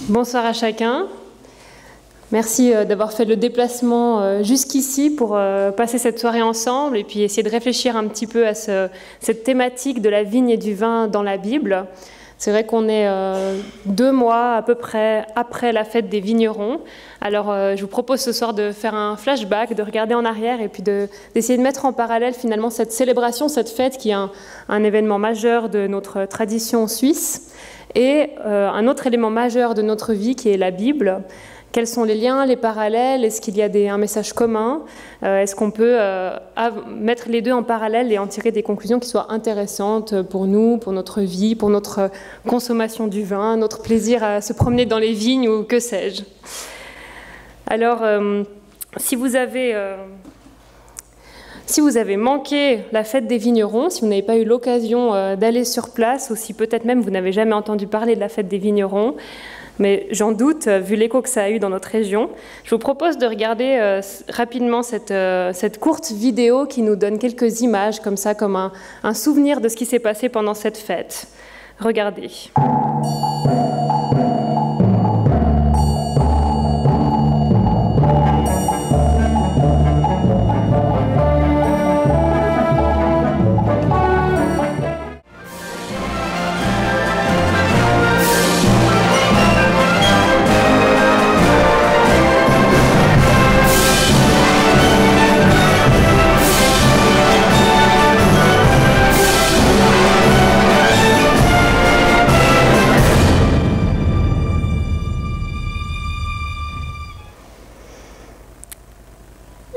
Bonsoir à chacun. Merci d'avoir fait le déplacement jusqu'ici pour passer cette soirée ensemble et puis essayer de réfléchir un petit peu à cette thématique de la vigne et du vin dans la Bible. C'est vrai qu'on est 2 mois à peu près après la fête des vignerons. Alors je vous propose ce soir de faire un flashback, de regarder en arrière et puis d'essayer de mettre en parallèle finalement cette célébration, cette fête qui est un événement majeur de notre tradition suisse et un autre élément majeur de notre vie qui est la Bible. Quels sont les liens, les parallèles? Est-ce qu'il y a un message commun? Est-ce qu'on peut mettre les deux en parallèle et en tirer des conclusions qui soient intéressantes pour nous, pour notre vie, pour notre consommation du vin, notre plaisir à se promener dans les vignes ou que sais-je? Alors, si vous avez manqué la fête des vignerons, si vous n'avez pas eu l'occasion d'aller sur place, ou si peut-être même vous n'avez jamais entendu parler de la fête des vignerons, mais j'en doute, vu l'écho que ça a eu dans notre région, je vous propose de regarder rapidement cette courte vidéo qui nous donne quelques images, comme ça, comme un souvenir de ce qui s'est passé pendant cette fête. Regardez.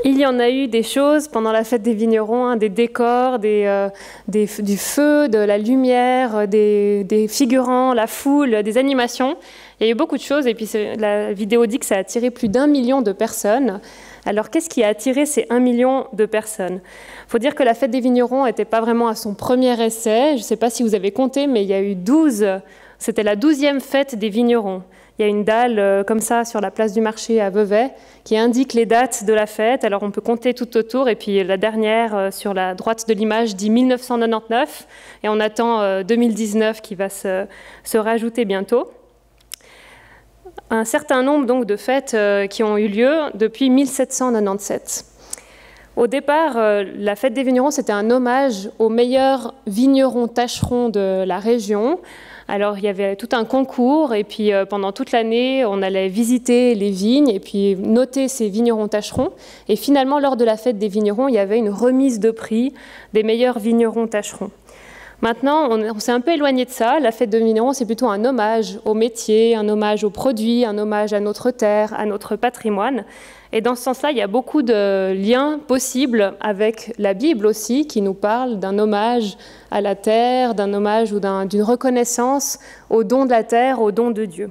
Il y en a eu des choses pendant la fête des vignerons, des décors, du feu, de la lumière, des figurants, la foule, des animations. Il y a eu beaucoup de choses et puis la vidéo dit que ça a attiré plus d'1 million de personnes. Alors qu'est-ce qui a attiré ces 1 million de personnes? Il faut dire que la fête des vignerons n'était pas vraiment à son premier essai. Je ne sais pas si vous avez compté, mais il y a eu 12, c'était la 12e fête des vignerons. Il y a une dalle comme ça sur la place du marché à Vevey qui indique les dates de la fête. Alors on peut compter tout autour et puis la dernière sur la droite de l'image dit 1999 et on attend 2019 qui va se rajouter bientôt. Un certain nombre donc de fêtes qui ont eu lieu depuis 1797. Au départ, la fête des vignerons, c'était un hommage aux meilleurs vignerons tâcherons de la région. Alors, il y avait tout un concours, et puis pendant toute l'année, on allait visiter les vignes, et puis noter ces vignerons tâcherons. Et finalement, lors de la fête des vignerons, il y avait une remise de prix des meilleurs vignerons tâcherons. Maintenant, on s'est un peu éloigné de ça. La fête des vignerons, c'est plutôt un hommage au métier, un hommage aux produits, un hommage à notre terre, à notre patrimoine. Et dans ce sens-là, il y a beaucoup de liens possibles avec la Bible aussi, qui nous parle d'un hommage à la terre, d'un hommage ou d'une reconnaissance au don de la terre, au don de Dieu.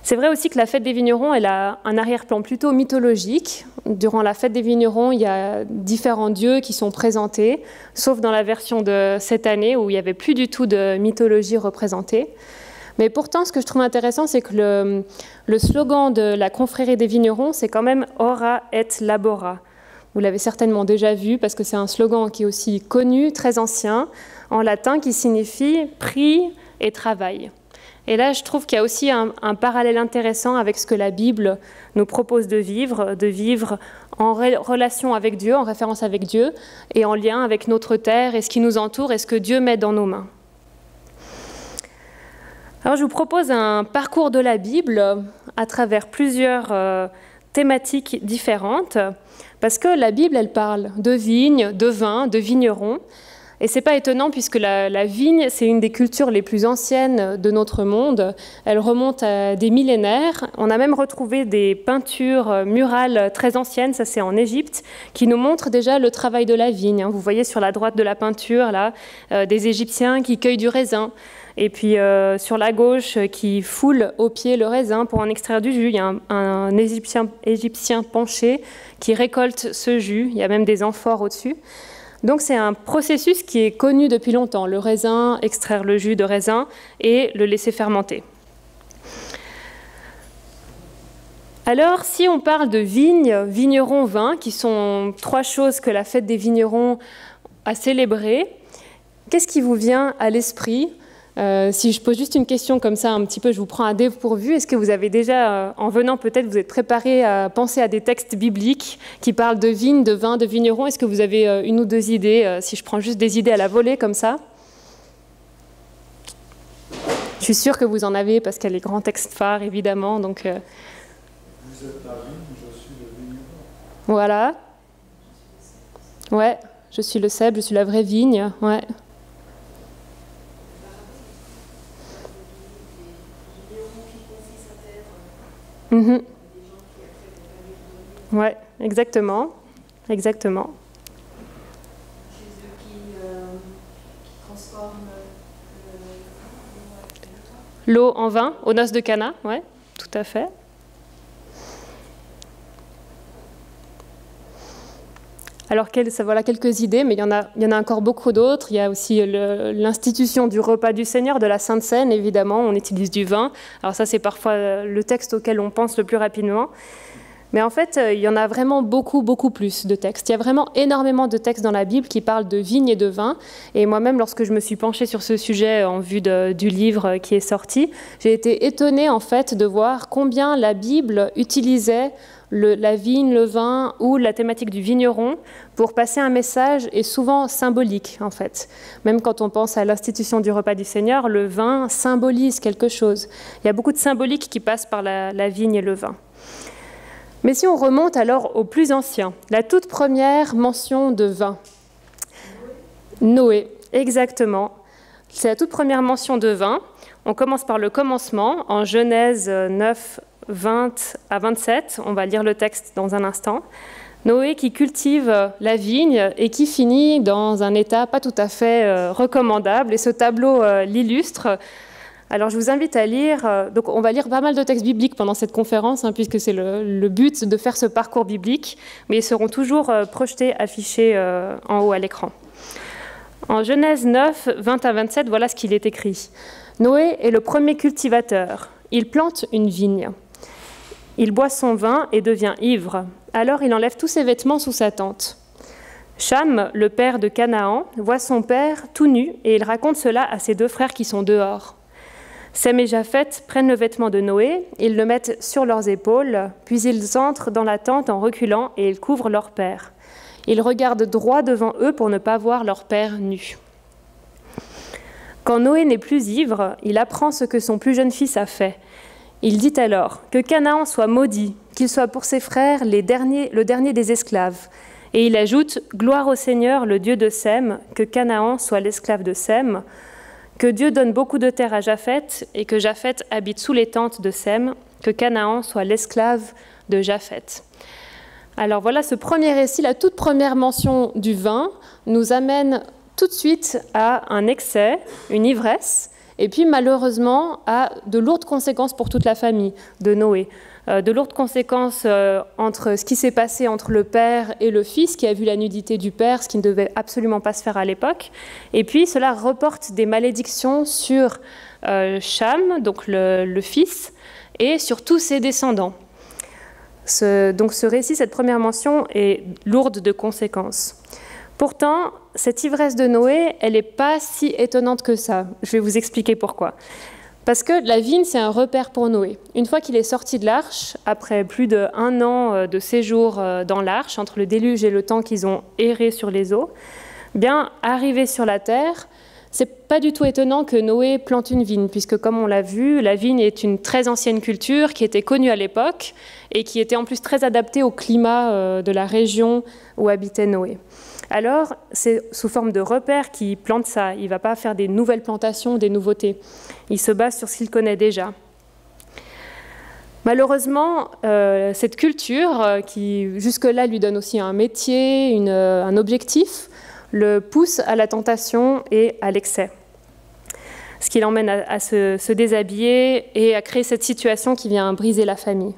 C'est vrai aussi que la fête des vignerons, elle a un arrière-plan plutôt mythologique. Durant la fête des vignerons, il y a différents dieux qui sont présentés, sauf dans la version de cette année où il n'y avait plus du tout de mythologie représentée. Mais pourtant, ce que je trouve intéressant, c'est que le slogan de la confrérie des vignerons, c'est quand même « Ora et labora ». Vous l'avez certainement déjà vu, parce que c'est un slogan qui est aussi connu, très ancien, en latin, qui signifie « prie et travail ». Et là, je trouve qu'il y a aussi un parallèle intéressant avec ce que la Bible nous propose de vivre en relation avec Dieu, en référence avec Dieu, et en lien avec notre terre et ce qui nous entoure et ce que Dieu met dans nos mains. Alors, je vous propose un parcours de la Bible à travers plusieurs thématiques différentes, parce que la Bible, elle parle de vignes, de vins, de vignerons, et ce n'est pas étonnant puisque la vigne, c'est une des cultures les plus anciennes de notre monde. Elle remonte à des millénaires. On a même retrouvé des peintures murales très anciennes, ça c'est en Égypte, qui nous montrent déjà le travail de la vigne. Vous voyez sur la droite de la peinture, là, des Égyptiens qui cueillent du raisin. Et puis sur la gauche, qui foule au pied le raisin pour en extraire du jus. Il y a un Égyptien penché qui récolte ce jus. Il y a même des amphores au-dessus. Donc c'est un processus qui est connu depuis longtemps. Le raisin, extraire le jus de raisin et le laisser fermenter. Alors, si on parle de vignes, vignerons, vins, qui sont 3 choses que la fête des vignerons a célébrées, qu'est-ce qui vous vient à l'esprit Si je pose juste une question comme ça, un petit peu, je vous prends à dépourvu. Est-ce que vous avez déjà, en venant peut-être, vous êtes préparé à penser à des textes bibliques qui parlent de vignes, de vins, de vignerons? Est-ce que vous avez une ou deux idées, si je prends juste des idées à la volée comme ça? Je suis sûre que vous en avez parce qu'il y a les grands textes phares, évidemment. Donc, vous êtes la vigne, je suis le vigneron. Voilà. Ouais, je suis le cèpe, je suis la vraie vigne. Ouais. Mhm. Ouais, exactement. Exactement. Jésus qui transforme L'eau en vin, aux noces de Cana, ouais, tout à fait. Alors, voilà quelques idées, mais il y en a encore beaucoup d'autres. Il y a aussi l'institution du repas du Seigneur, de la Sainte Seine, évidemment. On utilise du vin. Alors ça, c'est parfois le texte auquel on pense le plus rapidement. Mais en fait, il y en a vraiment beaucoup, beaucoup plus de textes. Il y a vraiment énormément de textes dans la Bible qui parlent de vignes et de vin. Et moi-même, lorsque je me suis penchée sur ce sujet en vue du livre qui est sorti, j'ai été étonnée, en fait, de voir combien la Bible utilisait la vigne, le vin ou la thématique du vigneron pour passer un message est souvent symbolique en fait. Même quand on pense à l'institution du repas du Seigneur, le vin symbolise quelque chose. Il y a beaucoup de symbolique qui passe par la vigne et le vin. Mais si on remonte alors au plus ancien, la toute première mention de vin. Noé, exactement. C'est la toute première mention de vin. On commence par le commencement, en Genèse 9, 20 à 27, on va lire le texte dans un instant. Noé qui cultive la vigne et qui finit dans un état pas tout à fait recommandable. Et ce tableau l'illustre. Alors je vous invite à lire, donc on va lire pas mal de textes bibliques pendant cette conférence, puisque c'est le but de faire ce parcours biblique, mais ils seront toujours projetés, affichés en haut à l'écran. En Genèse 9, 20 à 27, voilà ce qu'il est écrit. Noé est le premier cultivateur. Il plante une vigne. Il boit son vin et devient ivre. Alors il enlève tous ses vêtements sous sa tente. Cham, le père de Canaan, voit son père tout nu et il raconte cela à ses deux frères qui sont dehors. Sem et Japheth prennent le vêtement de Noé, ils le mettent sur leurs épaules, puis ils entrent dans la tente en reculant et ils couvrent leur père. Ils regardent droit devant eux pour ne pas voir leur père nu. Quand Noé n'est plus ivre, il apprend ce que son plus jeune fils a fait. Il dit alors que Canaan soit maudit, qu'il soit pour ses frères le dernier des esclaves. Et il ajoute « Gloire au Seigneur, le Dieu de Sem, que Canaan soit l'esclave de Sem, que Dieu donne beaucoup de terre à Japheth et que Japheth habite sous les tentes de Sem, que Canaan soit l'esclave de Japheth. » Alors voilà, ce premier récit, la toute première mention du vin, nous amène tout de suite à un excès, une ivresse, et puis malheureusement à de lourdes conséquences pour toute la famille de Noé. De lourdes conséquences entre ce qui s'est passé entre le père et le fils, qui a vu la nudité du père, ce qui ne devait absolument pas se faire à l'époque. Et puis cela reporte des malédictions sur Cham, donc le fils, et sur tous ses descendants. Donc ce récit, cette première mention, est lourde de conséquences. Pourtant, cette ivresse de Noé, elle n'est pas si étonnante que ça. Je vais vous expliquer pourquoi. Parce que la vigne, c'est un repère pour Noé. Une fois qu'il est sorti de l'arche, après plus d'1 an de séjour dans l'arche, entre le déluge et le temps qu'ils ont erré sur les eaux, bien, arrivé sur la terre, c'est pas du tout étonnant que Noé plante une vigne, puisque comme on l'a vu, la vigne est une très ancienne culture qui était connue à l'époque et qui était en plus très adaptée au climat de la région où habitait Noé. Alors, c'est sous forme de repère qu'il plante ça. Il ne va pas faire des nouvelles plantations, des nouveautés. Il se base sur ce qu'il connaît déjà. Malheureusement, cette culture, qui jusque-là lui donne aussi un métier, un objectif, le pousse à la tentation et à l'excès. Ce qui l'emmène à se déshabiller et à créer cette situation qui vient briser la famille.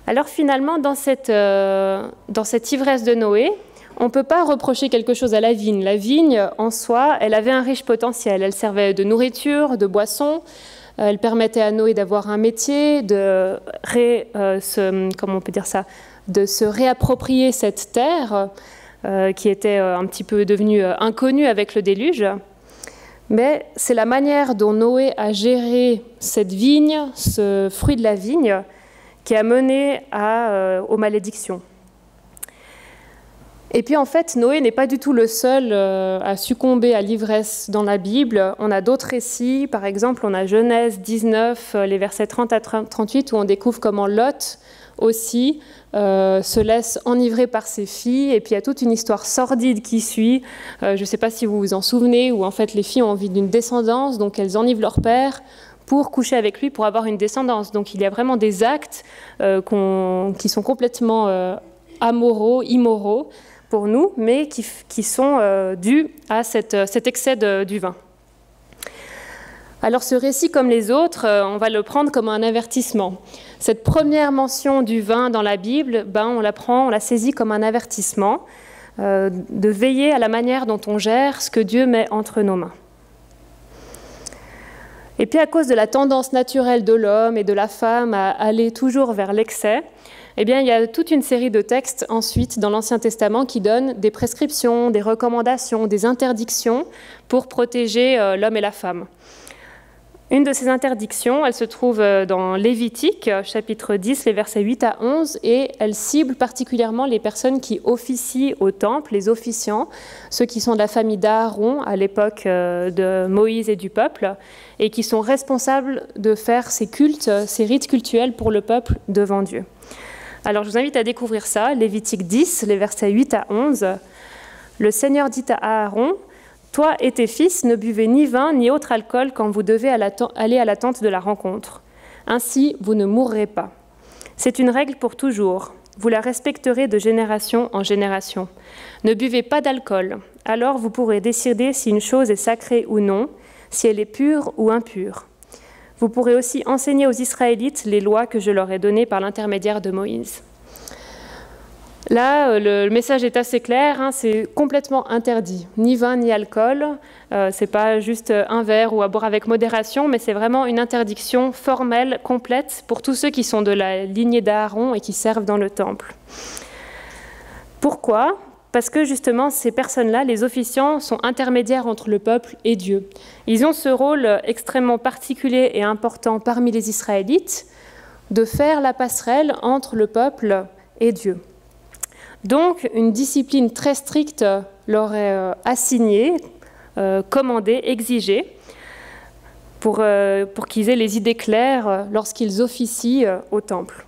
Alors finalement, dans cette ivresse de Noé, on ne peut pas reprocher quelque chose à la vigne. La vigne, en soi, elle avait un riche potentiel. Elle servait de nourriture, de boisson. Elle permettait à Noé d'avoir un métier, de se réapproprier cette terre qui était un petit peu devenue inconnue avec le déluge. Mais c'est la manière dont Noé a géré cette vigne, ce fruit de la vigne, qui a mené aux malédictions. Et puis en fait, Noé n'est pas du tout le seul à succomber à l'ivresse dans la Bible. On a d'autres récits, par exemple, on a Genèse 19, les versets 30 à 38, où on découvre comment Lot aussi se laisse enivrer par ses filles. Et puis il y a toute une histoire sordide qui suit. Je ne sais pas si vous vous en souvenez, où en fait les filles ont envie d'une descendance, donc elles enivrent leur père pour coucher avec lui, pour avoir une descendance. Donc il y a vraiment des actes qui sont complètement amoraux, immoraux, pour nous, mais qui sont dus à cet excès du vin. Alors ce récit, comme les autres, on va le prendre comme un avertissement. Cette première mention du vin dans la Bible, on la saisit comme un avertissement de veiller à la manière dont on gère ce que Dieu met entre nos mains. Et puis à cause de la tendance naturelle de l'homme et de la femme à aller toujours vers l'excès, eh bien, il y a toute une série de textes ensuite dans l'Ancien Testament qui donnent des prescriptions, des recommandations, des interdictions pour protéger l'homme et la femme. Une de ces interdictions, elle se trouve dans Lévitique, chapitre 10, les versets 8 à 11, et elle cible particulièrement les personnes qui officient au temple, les officiants, ceux qui sont de la famille d'Aaron à l'époque de Moïse et du peuple, et qui sont responsables de faire ces cultes, ces rites cultuels pour le peuple devant Dieu. Alors je vous invite à découvrir ça, Lévitique 10, les versets 8 à 11. Le Seigneur dit à Aaron, « Toi et tes fils ne buvez ni vin ni autre alcool quand vous devez aller à la tente de la rencontre. Ainsi, vous ne mourrez pas. C'est une règle pour toujours. Vous la respecterez de génération en génération. Ne buvez pas d'alcool. Alors vous pourrez décider si une chose est sacrée ou non, si elle est pure ou impure. Vous pourrez aussi enseigner aux Israélites les lois que je leur ai données par l'intermédiaire de Moïse. » Là, le message est assez clair, c'est complètement interdit. Ni vin, ni alcool. C'est pas juste un verre ou à boire avec modération, mais c'est vraiment une interdiction formelle, complète, pour tous ceux qui sont de la lignée d'Aaron et qui servent dans le temple. Pourquoi ? Parce que justement, ces personnes-là, les officiants, sont intermédiaires entre le peuple et Dieu. Ils ont ce rôle extrêmement particulier et important parmi les Israélites de faire la passerelle entre le peuple et Dieu. Donc, une discipline très stricte leur est assignée, commandée, exigée, pour qu'ils aient les idées claires lorsqu'ils officient au temple.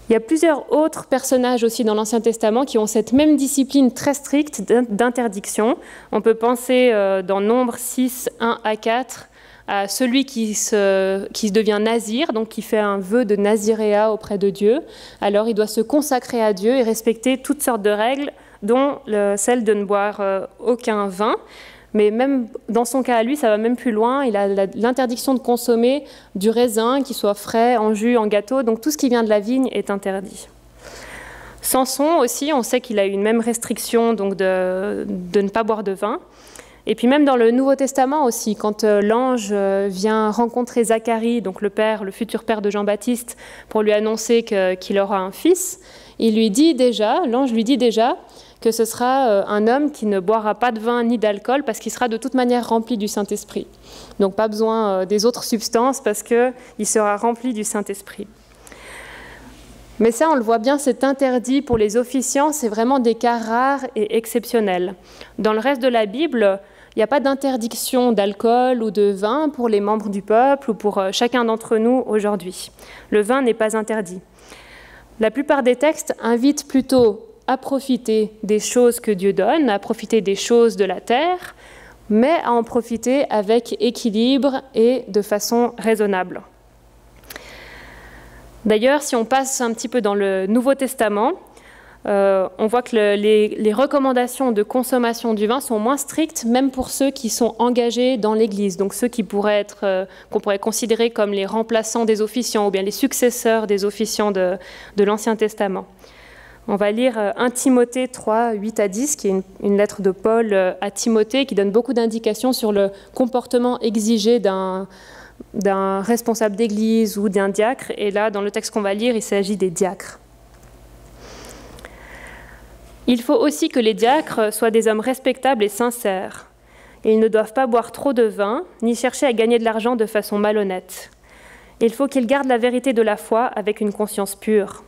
Il y a plusieurs autres personnages aussi dans l'Ancien Testament qui ont cette même discipline très stricte d'interdiction. On peut penser dans Nombre 6, 1 à 4, à celui qui se devient nazir, donc qui fait un vœu de naziréat auprès de Dieu. Alors il doit se consacrer à Dieu et respecter toutes sortes de règles, dont celle de ne boire aucun vin. Mais même dans son cas à lui, ça va même plus loin. Il a l'interdiction de consommer du raisin, qu'il soit frais, en jus, en gâteau. Donc tout ce qui vient de la vigne est interdit. Samson aussi, on sait qu'il a eu une même restriction donc de ne pas boire de vin. Et puis même dans le Nouveau Testament aussi, quand l'ange vient rencontrer Zacharie, donc le futur père de Jean-Baptiste, pour lui annoncer qu'il aura un fils, l'ange lui dit déjà que ce sera un homme qui ne boira pas de vin ni d'alcool parce qu'il sera de toute manière rempli du Saint-Esprit. Donc pas besoin des autres substances parce qu'il sera rempli du Saint-Esprit. Mais ça, on le voit bien, c'est interdit pour les officiants, c'est vraiment des cas rares et exceptionnels. Dans le reste de la Bible, il n'y a pas d'interdiction d'alcool ou de vin pour les membres du peuple ou pour chacun d'entre nous aujourd'hui. Le vin n'est pas interdit. La plupart des textes invitent plutôt à profiter des choses que Dieu donne, à profiter des choses de la terre, mais à en profiter avec équilibre et de façon raisonnable. D'ailleurs, si on passe un petit peu dans le Nouveau Testament, on voit que les recommandations de consommation du vin sont moins strictes, même pour ceux qui sont engagés dans l'Église, donc ceux qui pourraient qu'on pourrait considérer comme les remplaçants des officiants ou bien les successeurs des officiants de l'Ancien Testament. On va lire 1 Timothée 3, 8 à 10, qui est une lettre de Paul à Timothée, qui donne beaucoup d'indications sur le comportement exigé d'un responsable d'église ou d'un diacre. Et là, dans le texte qu'on va lire, il s'agit des diacres. Il faut aussi que les diacres soient des hommes respectables et sincères. Et ils ne doivent pas boire trop de vin, ni chercher à gagner de l'argent de façon malhonnête. Il faut qu'ils gardent la vérité de la foi avec une conscience pure.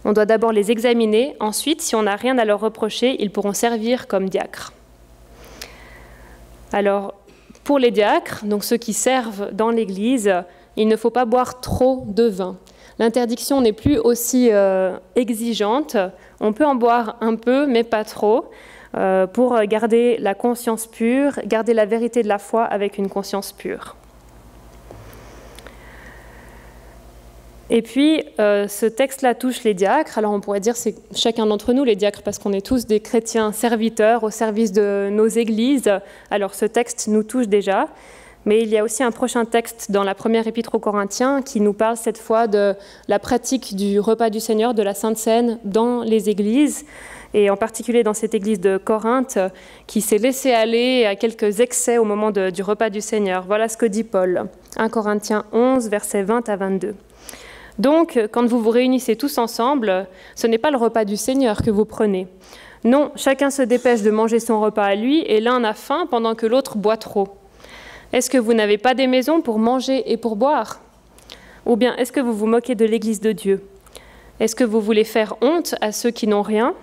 On doit d'abord les examiner, ensuite, si on n'a rien à leur reprocher, ils pourront servir comme diacres. Alors, pour les diacres, donc ceux qui servent dans l'Église, il ne faut pas boire trop de vin. L'interdiction n'est plus aussi exigeante. On peut en boire un peu, mais pas trop, pour garder la conscience pure, garder la vérité de la foi avec une conscience pure. Et puis, ce texte-là touche les diacres. Alors, on pourrait dire c'est chacun d'entre nous, les diacres, parce qu'on est tous des chrétiens serviteurs au service de nos églises. Alors, ce texte nous touche déjà. Mais il y a aussi un prochain texte dans la première épître aux Corinthiens qui nous parle cette fois de la pratique du repas du Seigneur, de la Sainte Seine dans les églises, et en particulier dans cette église de Corinthe qui s'est laissée aller à quelques excès au moment du repas du Seigneur. Voilà ce que dit Paul, 1 Corinthiens 11, versets 20 à 22. Donc, quand vous vous réunissez tous ensemble, ce n'est pas le repas du Seigneur que vous prenez. Non, chacun se dépêche de manger son repas à lui, et l'un a faim pendant que l'autre boit trop. Est-ce que vous n'avez pas des maisons pour manger et pour boire? Ou bien est-ce que vous vous moquez de l'Église de Dieu? Est-ce que vous voulez faire honte à ceux qui n'ont rien?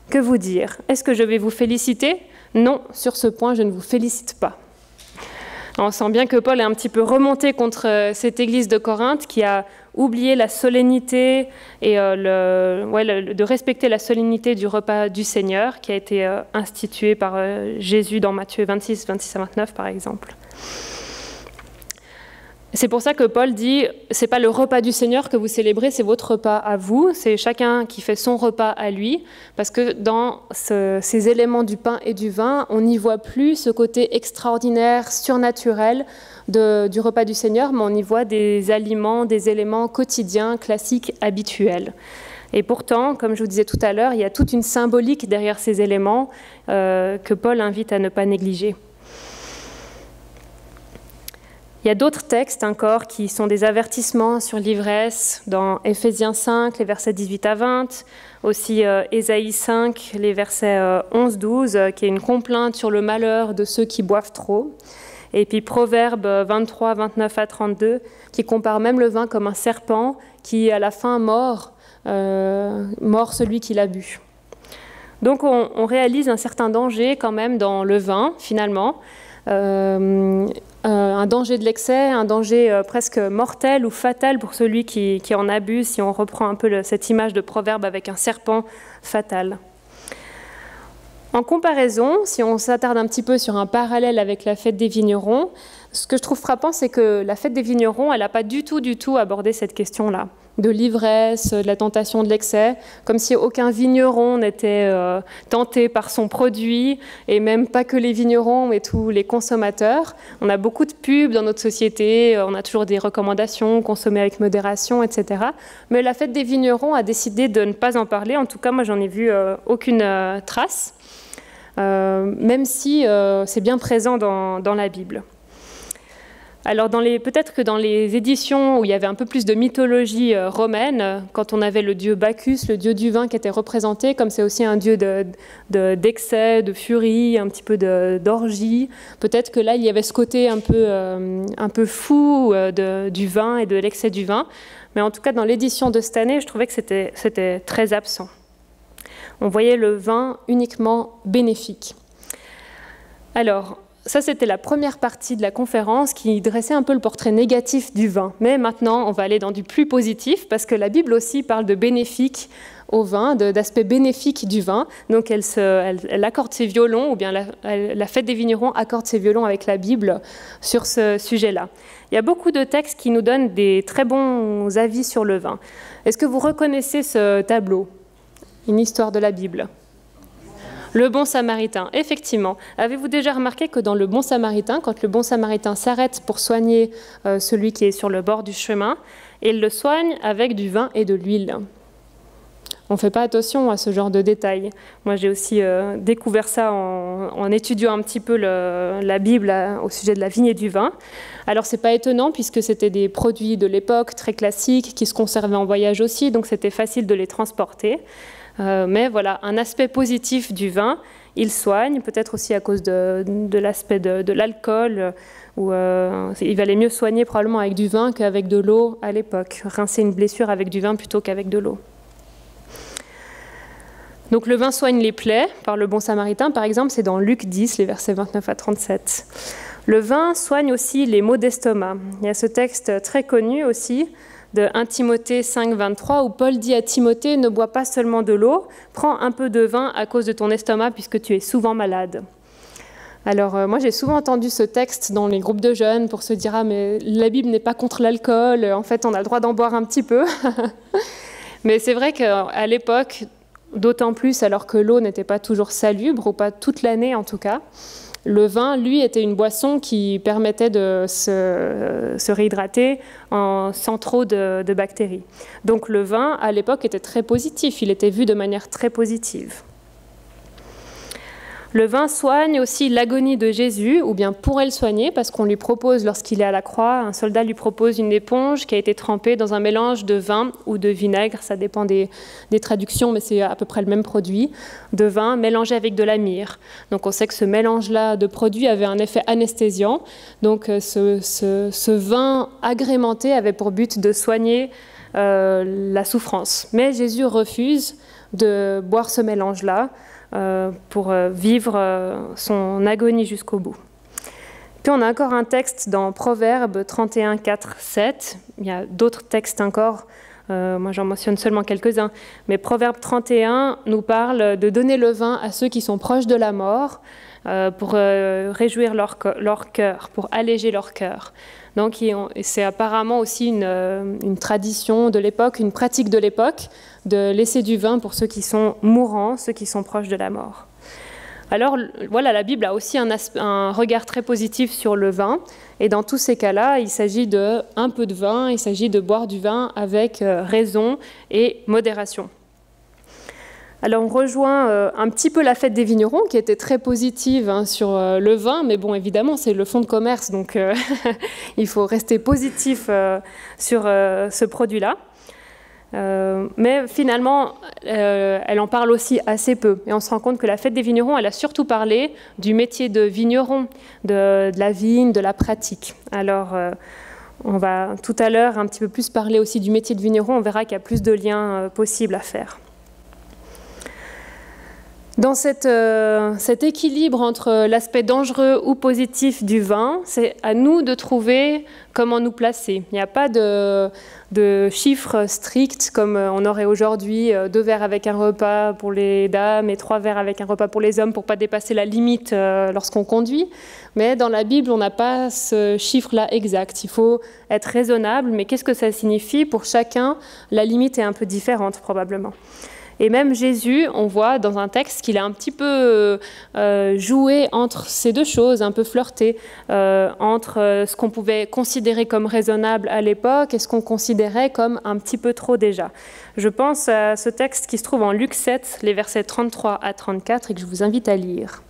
Que vous dire? Est-ce que je vais vous féliciter? Non, sur ce point, je ne vous félicite pas. On sent bien que Paul est un petit peu remonté contre cette église de Corinthe qui a oublié la solennité et de respecter la solennité du repas du Seigneur qui a été institué par Jésus dans Matthieu 26, 26 à 29 par exemple. C'est pour ça que Paul dit, c'est pas le repas du Seigneur que vous célébrez, c'est votre repas à vous, c'est chacun qui fait son repas à lui, parce que dans ces éléments du pain et du vin, on n'y voit plus ce côté extraordinaire, surnaturel du repas du Seigneur, mais on y voit des aliments, des éléments quotidiens, classiques, habituels. Et pourtant, comme je vous disais tout à l'heure, il y a toute une symbolique derrière ces éléments que Paul invite à ne pas négliger. Il y a d'autres textes encore qui sont des avertissements sur l'ivresse, dans Éphésiens 5, les versets 18 à 20, aussi Ésaïe 5, les versets 11-12, qui est une complainte sur le malheur de ceux qui boivent trop, et puis Proverbes 23, 29 à 32, qui compare même le vin comme un serpent qui, à la fin, mord celui qui l'a bu. Donc on réalise un certain danger quand même dans le vin, finalement, un danger de l'excès, un danger presque mortel ou fatal pour celui qui en abuse, si on reprend un peu cette image de Proverbe avec un serpent fatal. En comparaison, si on s'attarde un petit peu sur un parallèle avec la fête des vignerons, ce que je trouve frappant, c'est que la fête des vignerons, elle n'a pas du tout abordé cette question-là, de l'ivresse, de la tentation de l'excès, comme si aucun vigneron n'était tenté par son produit, et même pas que les vignerons, mais tous les consommateurs. On a beaucoup de pubs dans notre société, on a toujours des recommandations, consommer avec modération, etc. Mais la fête des vignerons a décidé de ne pas en parler, en tout cas moi j'en ai vu aucune trace, même si c'est bien présent dans la Bible. Alors peut-être que dans les éditions où il y avait un peu plus de mythologie romaine, quand on avait le dieu Bacchus, le dieu du vin qui était représenté, comme c'est aussi un dieu d'excès, de furie, un petit peu d'orgie, peut-être que là il y avait ce côté un peu fou du vin et de l'excès du vin. Mais en tout cas dans l'édition de cette année, je trouvais que c'était très absent. On voyait le vin uniquement bénéfique. Alors, ça, c'était la première partie de la conférence qui dressait un peu le portrait négatif du vin. Mais maintenant, on va aller dans du plus positif parce que la Bible aussi parle de bénéfique au vin, d'aspect bénéfique du vin. Donc, elle accorde ses violons, ou bien la fête des vignerons accorde ses violons avec la Bible sur ce sujet-là. Il y a beaucoup de textes qui nous donnent des très bons avis sur le vin. Est-ce que vous reconnaissez ce tableau? Une histoire de la Bible. Le bon samaritain, effectivement. Avez-vous déjà remarqué que dans le bon samaritain, quand le bon samaritain s'arrête pour soigner celui qui est sur le bord du chemin, il le soigne avec du vin et de l'huile? On ne fait pas attention à ce genre de détails. Moi, j'ai aussi découvert ça en étudiant un petit peu la Bible au sujet de la vigne et du vin. Alors, ce n'est pas étonnant puisque c'était des produits de l'époque très classiques qui se conservaient en voyage aussi, donc c'était facile de les transporter. Mais voilà, un aspect positif du vin il soigne, peut-être aussi à cause de l'aspect de l'alcool, où il valait mieux soigner probablement avec du vin qu'avec de l'eau à l'époque, rincer une blessure avec du vin plutôt qu'avec de l'eau. Donc le vin soigne les plaies par le bon samaritain, par exemple, c'est dans Luc 10, les versets 29 à 37. Le vin soigne aussi les maux d'estomac. Il y a ce texte très connu aussi, de 1 Timothée 5, 23, où Paul dit à Timothée « Ne bois pas seulement de l'eau, prends un peu de vin à cause de ton estomac puisque tu es souvent malade. » Alors moi j'ai souvent entendu ce texte dans les groupes de jeunes pour se dire « Ah mais la Bible n'est pas contre l'alcool, en fait on a le droit d'en boire un petit peu. » Mais c'est vrai qu'à l'époque, d'autant plus alors que l'eau n'était pas toujours salubre, ou pas toute l'année en tout cas, le vin, lui, était une boisson qui permettait de se réhydrater sans trop de bactéries. Donc le vin, à l'époque, était très positif, il était vu de manière très positive. Le vin soigne aussi l'agonie de Jésus, ou bien pourrait le soigner, parce qu'on lui propose, lorsqu'il est à la croix, un soldat lui propose une éponge qui a été trempée dans un mélange de vin ou de vinaigre, ça dépend des traductions, mais c'est à peu près le même produit, de vin mélangé avec de la myrrhe. Donc on sait que ce mélange-là de produits avait un effet anesthésiant, donc ce vin agrémenté avait pour but de soigner la souffrance. Mais Jésus refuse de boire ce mélange-là, pour vivre son agonie jusqu'au bout. Puis on a encore un texte dans Proverbes 31, 4, 7. Il y a d'autres textes encore, moi j'en mentionne seulement quelques-uns, mais Proverbe 31 nous parle de donner le vin à ceux qui sont proches de la mort pour réjouir leur cœur, pour alléger leur cœur. Donc c'est apparemment aussi une tradition de l'époque, une pratique de l'époque, de laisser du vin pour ceux qui sont mourants, ceux qui sont proches de la mort. Alors voilà, la Bible a aussi un regard très positif sur le vin, et dans tous ces cas-là, il s'agit d'un peu de vin, il s'agit de boire du vin avec raison et modération. Alors on rejoint un petit peu la fête des vignerons qui était très positive sur le vin, mais bon évidemment c'est le fonds de commerce, donc il faut rester positif sur ce produit-là. Mais finalement, elle en parle aussi assez peu. Et on se rend compte que la fête des vignerons, elle a surtout parlé du métier de vigneron, de la vigne, de la pratique. Alors on va tout à l'heure un petit peu plus parler aussi du métier de vigneron, on verra qu'il y a plus de liens possibles à faire. Dans cet équilibre entre l'aspect dangereux ou positif du vin, c'est à nous de trouver comment nous placer. Il n'y a pas de chiffres stricts comme on aurait aujourd'hui 2 verres avec un repas pour les dames et 3 verres avec un repas pour les hommes pour ne pas dépasser la limite lorsqu'on conduit. Mais dans la Bible, on n'a pas ce chiffre-là exact. Il faut être raisonnable, mais qu'est-ce que ça signifie pour chacun? La limite est un peu différente probablement. Et même Jésus, on voit dans un texte qu'il a un petit peu joué entre ces deux choses, un peu flirté, entre ce qu'on pouvait considérer comme raisonnable à l'époque et ce qu'on considérait comme un petit peu trop déjà. Je pense à ce texte qui se trouve en Luc 7, les versets 33 à 34, et que je vous invite à lire.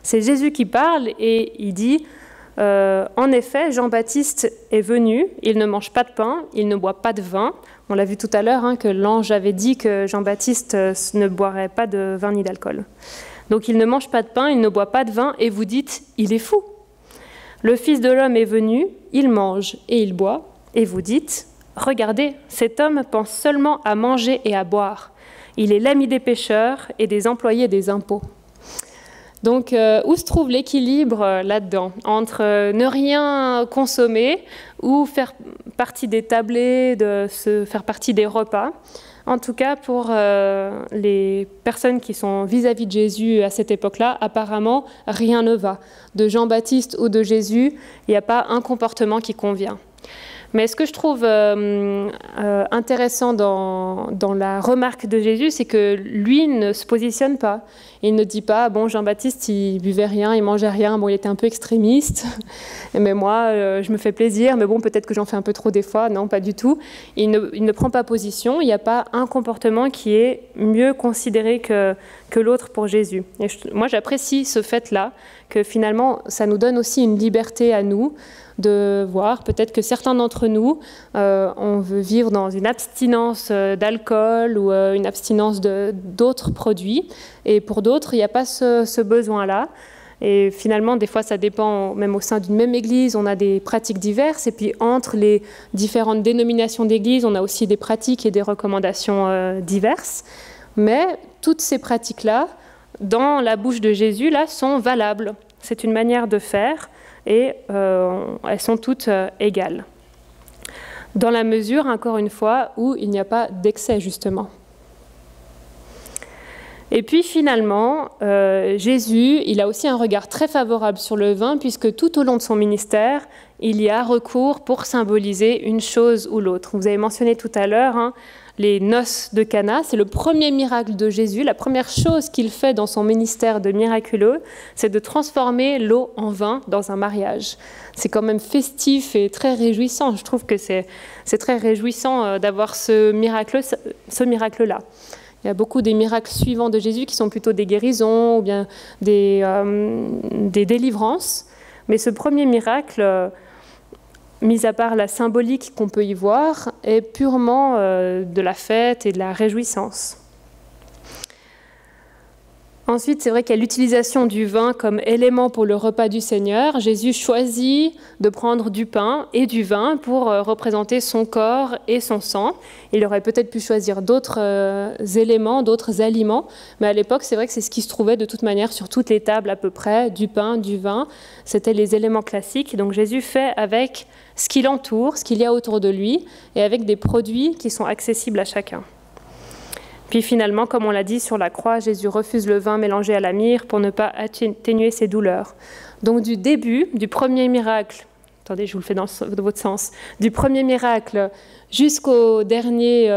C'est Jésus qui parle et il dit « En effet, Jean-Baptiste est venu, il ne mange pas de pain, il ne boit pas de vin. » On l'a vu tout à l'heure, que l'ange avait dit que Jean-Baptiste ne boirait pas de vin ni d'alcool. Donc il ne mange pas de pain, il ne boit pas de vin, et vous dites « il est fou ». Le Fils de l'homme est venu, il mange et il boit, et vous dites « regardez, cet homme pense seulement à manger et à boire. Il est l'ami des pécheurs et des employés des impôts. » Donc, où se trouve l'équilibre là-dedans, entre ne rien consommer ou faire partie des tablés, faire partie des repas? En tout cas, pour les personnes qui sont vis-à-vis de Jésus à cette époque-là, apparemment, rien ne va. De Jean-Baptiste ou de Jésus, il n'y a pas un comportement qui convient. Mais ce que je trouve intéressant dans la remarque de Jésus, c'est que lui ne se positionne pas. Il ne dit pas, bon, Jean-Baptiste, il buvait rien, il mangeait rien, bon, il était un peu extrémiste, mais moi, je me fais plaisir, mais bon, peut-être que j'en fais un peu trop des fois. Non, pas du tout. Il ne prend pas position, il n'y a pas un comportement qui est mieux considéré que que l'autre pour Jésus. Et moi, j'apprécie ce fait-là, que finalement, ça nous donne aussi une liberté à nous de voir peut-être que certains d'entre nous, on veut vivre dans une abstinence d'alcool ou une abstinence d'autres produits, et pour d'autres, il n'y a pas ce besoin-là. Et finalement, des fois, ça dépend, même au sein d'une même église, on a des pratiques diverses. Et puis, entre les différentes dénominations d'église, on a aussi des pratiques et des recommandations diverses. Mais toutes ces pratiques-là, dans la bouche de Jésus, là, sont valables. C'est une manière de faire et elles sont toutes égales. Dans la mesure, encore une fois, où il n'y a pas d'excès, justement. Et puis finalement, Jésus, il a aussi un regard très favorable sur le vin, puisque tout au long de son ministère, il y a recours pour symboliser une chose ou l'autre. Vous avez mentionné tout à l'heure les noces de Cana, c'est le premier miracle de Jésus. La première chose qu'il fait dans son ministère de miraculeux, c'est de transformer l'eau en vin dans un mariage. C'est quand même festif et très réjouissant. Je trouve que c'est très réjouissant d'avoir ce miracle-là. Il y a beaucoup des miracles suivants de Jésus qui sont plutôt des guérisons ou bien des délivrances. Mais ce premier miracle, mis à part la symbolique qu'on peut y voir, est purement de la fête et de la réjouissance. Ensuite, c'est vrai qu'il y a l'utilisation du vin comme élément pour le repas du Seigneur. Jésus choisit de prendre du pain et du vin pour représenter son corps et son sang. Il aurait peut-être pu choisir d'autres éléments, d'autres aliments, mais à l'époque, c'est vrai que c'est ce qui se trouvait de toute manière sur toutes les tables à peu près, du pain, du vin. C'était les éléments classiques. Donc Jésus fait avec ce qui l'entoure, ce qu'il y a autour de lui, et avec des produits qui sont accessibles à chacun. Puis finalement, comme on l'a dit sur la croix, Jésus refuse le vin mélangé à la myrrhe pour ne pas atténuer ses douleurs. Donc du début, du premier miracle, attendez, je vous le fais dans votre sens, du premier miracle jusqu'au dernier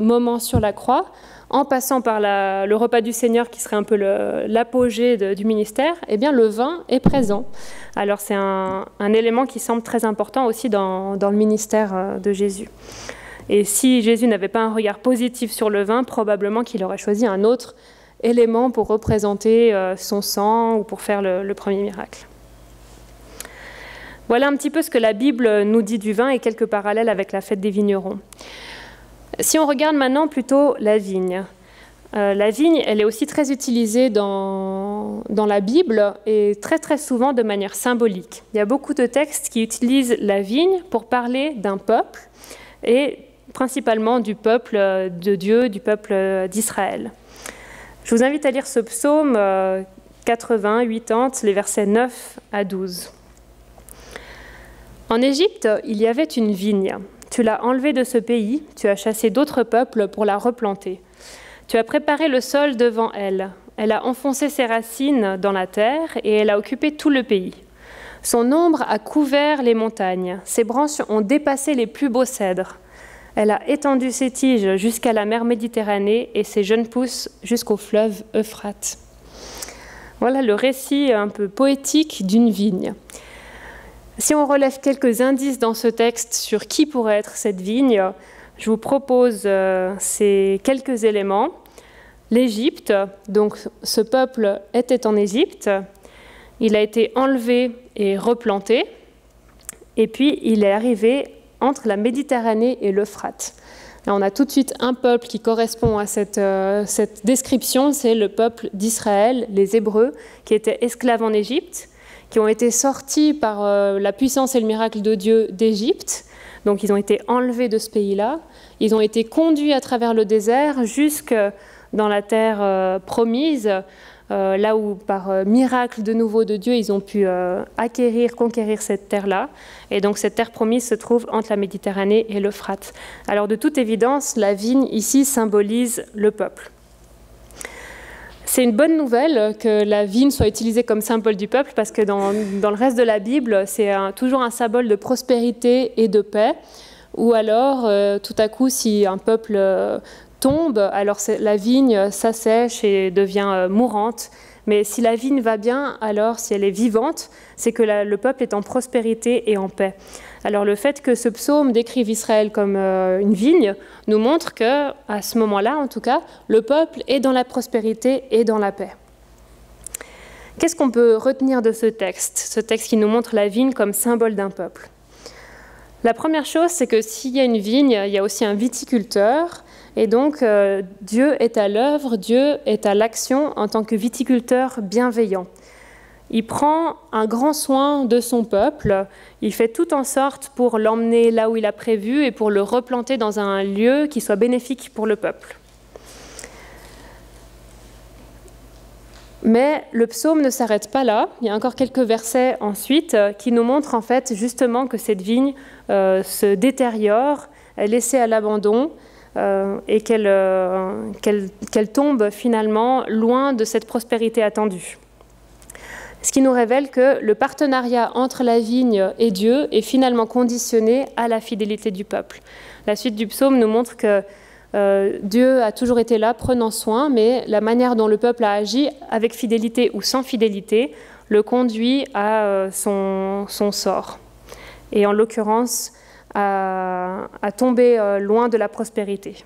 moment sur la croix, en passant par le repas du Seigneur qui serait un peu l'apogée du ministère, eh bien le vin est présent. Alors c'est un élément qui semble très important aussi dans le ministère de Jésus. Et si Jésus n'avait pas un regard positif sur le vin, probablement qu'il aurait choisi un autre élément pour représenter son sang ou pour faire le premier miracle. Voilà un petit peu ce que la Bible nous dit du vin et quelques parallèles avec la fête des vignerons. Si on regarde maintenant plutôt la vigne, elle est aussi très utilisée dans la Bible et très très souvent de manière symbolique. Il y a beaucoup de textes qui utilisent la vigne pour parler d'un peuple et principalement du peuple de Dieu, du peuple d'Israël. Je vous invite à lire ce psaume 80, les versets 9 à 12. En Égypte, il y avait une vigne. Tu l'as enlevée de ce pays, tu as chassé d'autres peuples pour la replanter. Tu as préparé le sol devant elle. Elle a enfoncé ses racines dans la terre et elle a occupé tout le pays. Son ombre a couvert les montagnes. Ses branches ont dépassé les plus beaux cèdres. Elle a étendu ses tiges jusqu'à la mer Méditerranée et ses jeunes pousses jusqu'au fleuve Euphrate. Voilà le récit un peu poétique d'une vigne. Si on relève quelques indices dans ce texte sur qui pourrait être cette vigne, je vous propose ces quelques éléments. L'Égypte, donc ce peuple était en Égypte, il a été enlevé et replanté, et puis il est arrivé entre la Méditerranée et l'Euphrate. Là, on a tout de suite un peuple qui correspond à cette description, c'est le peuple d'Israël, les Hébreux, qui étaient esclaves en Égypte, qui ont été sortis par la puissance et le miracle de Dieu d'Égypte. Donc ils ont été enlevés de ce pays-là. Ils ont été conduits à travers le désert jusque dans la terre promise, là où par miracle de nouveau de Dieu, ils ont pu conquérir cette terre-là. Et donc cette terre promise se trouve entre la Méditerranée et l'Euphrate. Alors de toute évidence, la vigne ici symbolise le peuple. C'est une bonne nouvelle que la vigne soit utilisée comme symbole du peuple, parce que dans le reste de la Bible, c'est toujours un symbole de prospérité et de paix. Ou alors, tout à coup, si un peuple tombe, alors la vigne s'assèche et devient mourante. Mais si la vigne va bien, alors si elle est vivante, c'est que le peuple est en prospérité et en paix. Alors le fait que ce psaume décrive Israël comme une vigne nous montre que, à ce moment-là en tout cas, le peuple est dans la prospérité et dans la paix. Qu'est-ce qu'on peut retenir de ce texte qui nous montre la vigne comme symbole d'un peuple? La première chose, c'est que s'il y a une vigne, il y a aussi un viticulteur, et donc Dieu est à l'œuvre, Dieu est à l'action en tant que viticulteur bienveillant. Il prend un grand soin de son peuple, il fait tout en sorte pour l'emmener là où il a prévu et pour le replanter dans un lieu qui soit bénéfique pour le peuple. Mais le psaume ne s'arrête pas là, il y a encore quelques versets ensuite qui nous montrent en fait justement que cette vigne se détériore, est laissée à l'abandon et qu'elle tombe finalement loin de cette prospérité attendue. Ce qui nous révèle que le partenariat entre la vigne et Dieu est finalement conditionné à la fidélité du peuple. La suite du psaume nous montre que Dieu a toujours été là, prenant soin, mais la manière dont le peuple a agi, avec fidélité ou sans fidélité, le conduit à son sort. Et en l'occurrence, à tomber loin de la prospérité.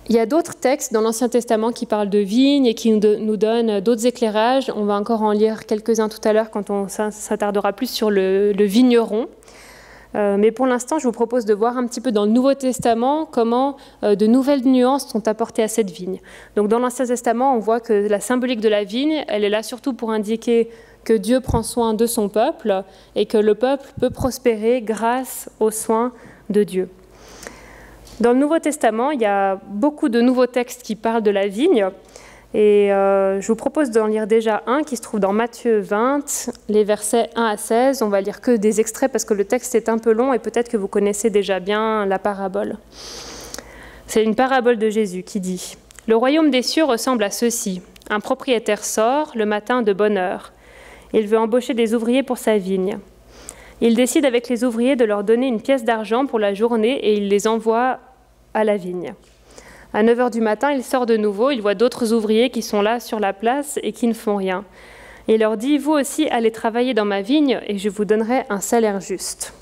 Il y a d'autres textes dans l'Ancien Testament qui parlent de vignes et qui nous donnent d'autres éclairages. On va encore en lire quelques-uns tout à l'heure quand on s'attardera plus sur le vigneron. Mais pour l'instant, je vous propose de voir un petit peu dans le Nouveau Testament comment de nouvelles nuances sont apportées à cette vigne. Donc dans l'Ancien Testament, on voit que la symbolique de la vigne, elle est là surtout pour indiquer que Dieu prend soin de son peuple et que le peuple peut prospérer grâce aux soins de Dieu. Dans le Nouveau Testament, il y a beaucoup de nouveaux textes qui parlent de la vigne. Et je vous propose d'en lire déjà un qui se trouve dans Matthieu 20, les versets 1 à 16. On va lire que des extraits parce que le texte est un peu long et peut-être que vous connaissez déjà bien la parabole. C'est une parabole de Jésus qui dit « Le royaume des cieux ressemble à ceci. Un propriétaire sort le matin de bonne heure. Il veut embaucher des ouvriers pour sa vigne. Il décide avec les ouvriers de leur donner une pièce d'argent pour la journée et il les envoie à la vigne. À 9h du matin, il sort de nouveau, il voit d'autres ouvriers qui sont là sur la place et qui ne font rien. Il leur dit « Vous aussi, allez travailler dans ma vigne et je vous donnerai un salaire juste. »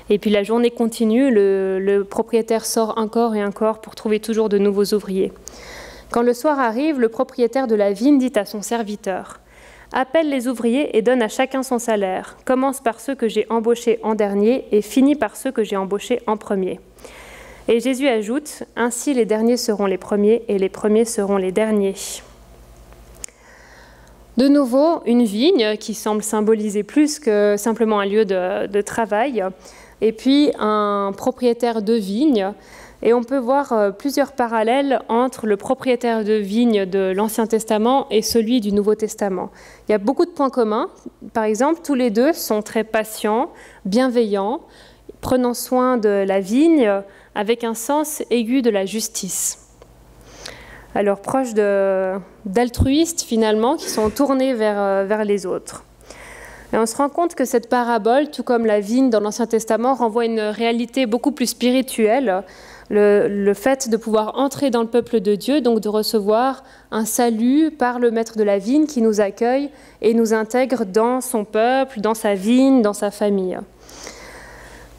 Et puis la journée continue, le propriétaire sort encore et encore pour trouver toujours de nouveaux ouvriers. Quand le soir arrive, le propriétaire de la vigne dit à son serviteur « Appelle les ouvriers et donne à chacun son salaire. Commence par ceux que j'ai embauchés en dernier et finis par ceux que j'ai embauchés en premier. » Et Jésus ajoute « Ainsi les derniers seront les premiers et les premiers seront les derniers. » De nouveau, une vigne qui semble symboliser plus que simplement un lieu de travail, et puis un propriétaire de vigne. Et on peut voir plusieurs parallèles entre le propriétaire de vigne de l'Ancien Testament et celui du Nouveau Testament. Il y a beaucoup de points communs. Par exemple, tous les deux sont très patients, bienveillants, prenant soin de la vigne avec un sens aigu de la justice. Alors proches d'altruistes finalement qui sont tournés vers les autres. Et on se rend compte que cette parabole, tout comme la vigne dans l'Ancien Testament, renvoie à une réalité beaucoup plus spirituelle, le fait de pouvoir entrer dans le peuple de Dieu, donc de recevoir un salut par le maître de la vigne qui nous accueille et nous intègre dans son peuple, dans sa vigne, dans sa famille.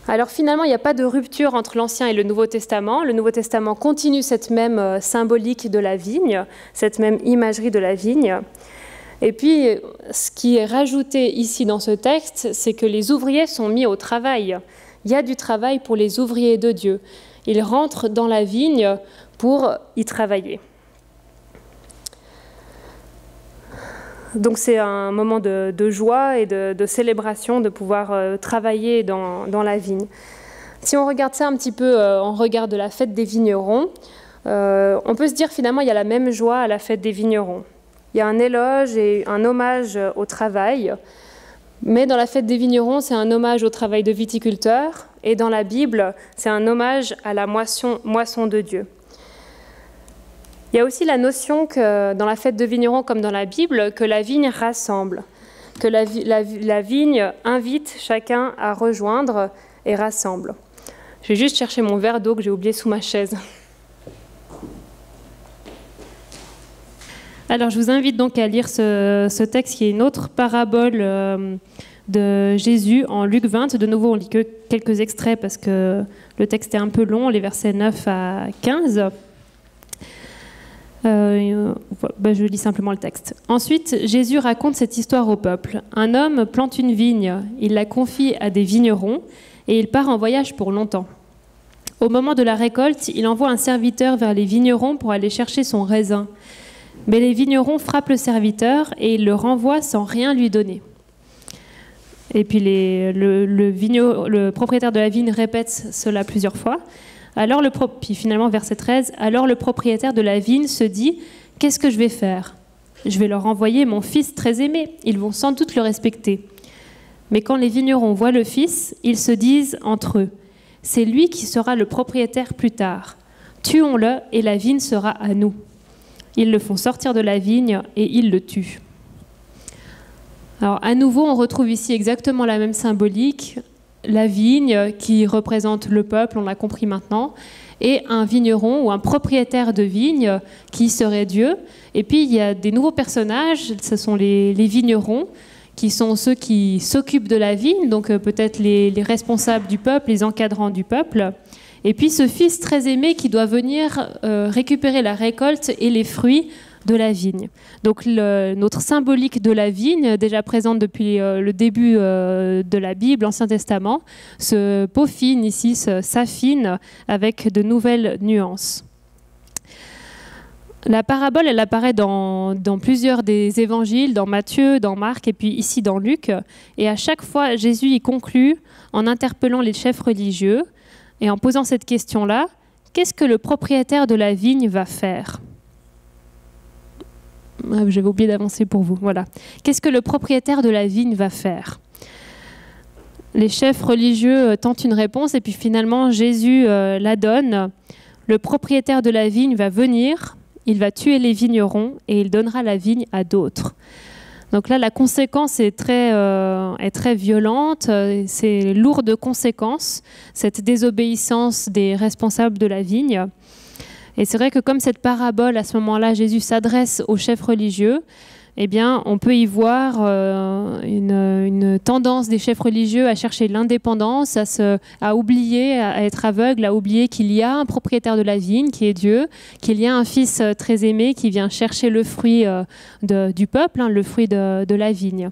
Alors finalement, il n'y a pas de rupture entre l'Ancien et le Nouveau Testament. Le Nouveau Testament continue cette même symbolique de la vigne, cette même imagerie de la vigne. Et puis, ce qui est rajouté ici dans ce texte, c'est que les ouvriers sont mis au travail. Il y a du travail pour les ouvriers de Dieu. Ils rentrent dans la vigne pour y travailler. Donc c'est un moment de joie et de célébration de pouvoir travailler dans la vigne. Si on regarde ça un petit peu en regard de la fête des vignerons, on peut se dire finalement il y a la même joie à la fête des vignerons. Il y a un éloge et un hommage au travail, mais dans la fête des vignerons, c'est un hommage au travail de viticulteur, et dans la Bible, c'est un hommage à la moisson de Dieu. Il y a aussi la notion que dans la fête de vignerons comme dans la Bible, que la vigne rassemble, que la vigne invite chacun à rejoindre et rassemble. Je vais juste chercher mon verre d'eau que j'ai oublié sous ma chaise. Alors, je vous invite donc à lire ce texte qui est une autre parabole de Jésus en Luc 20. De nouveau, on lit que quelques extraits parce que le texte est un peu long, les versets 9 à 15. Je lis simplement le texte. Ensuite, Jésus raconte cette histoire au peuple. Un homme plante une vigne, il la confie à des vignerons et il part en voyage pour longtemps. Au moment de la récolte, il envoie un serviteur vers les vignerons pour aller chercher son raisin. Mais les vignerons frappent le serviteur et ils le renvoient sans rien lui donner. Et puis le propriétaire de la vigne répète cela plusieurs fois. Puis finalement, verset 13, « Alors le propriétaire de la vigne se dit « Qu'est-ce que je vais faire ? Je vais leur envoyer mon fils très aimé, ils vont sans doute le respecter. » Mais quand les vignerons voient le fils, ils se disent entre eux « C'est lui qui sera le propriétaire plus tard. Tuons-le et la vigne sera à nous. » Ils le font sortir de la vigne et ils le tuent. Alors, à nouveau, on retrouve ici exactement la même symbolique. La vigne qui représente le peuple, on l'a compris maintenant, et un vigneron ou un propriétaire de vigne qui serait Dieu. Et puis, il y a des nouveaux personnages, ce sont les vignerons, qui sont ceux qui s'occupent de la vigne, donc peut-être les responsables du peuple, les encadrants du peuple. Et puis ce fils très aimé qui doit venir récupérer la récolte et les fruits de la vigne. Donc notre symbolique de la vigne, déjà présente depuis le début de la Bible, l'Ancien Testament, se peaufine ici, s'affine avec de nouvelles nuances. La parabole, elle apparaît dans plusieurs des évangiles, dans Matthieu, dans Marc et puis ici dans Luc. Et à chaque fois, Jésus y conclut en interpellant les chefs religieux et en posant cette question-là, qu'est-ce que le propriétaire de la vigne va faire ? J'avais oublié d'avancer pour vous. Voilà. Qu'est-ce que le propriétaire de la vigne va faire ? Les chefs religieux tentent une réponse et puis finalement Jésus la donne. Le propriétaire de la vigne va venir, il va tuer les vignerons et il donnera la vigne à d'autres. Donc là, la conséquence est très violente, c'est lourd de conséquences, cette désobéissance des responsables de la vigne. Et c'est vrai que comme cette parabole, à ce moment-là, Jésus s'adresse aux chefs religieux, eh bien, on peut y voir une tendance des chefs religieux à chercher l'indépendance, à oublier, à être aveugle, à oublier qu'il y a un propriétaire de la vigne qui est Dieu, qu'il y a un fils très aimé qui vient chercher le fruit du peuple, le fruit de la vigne.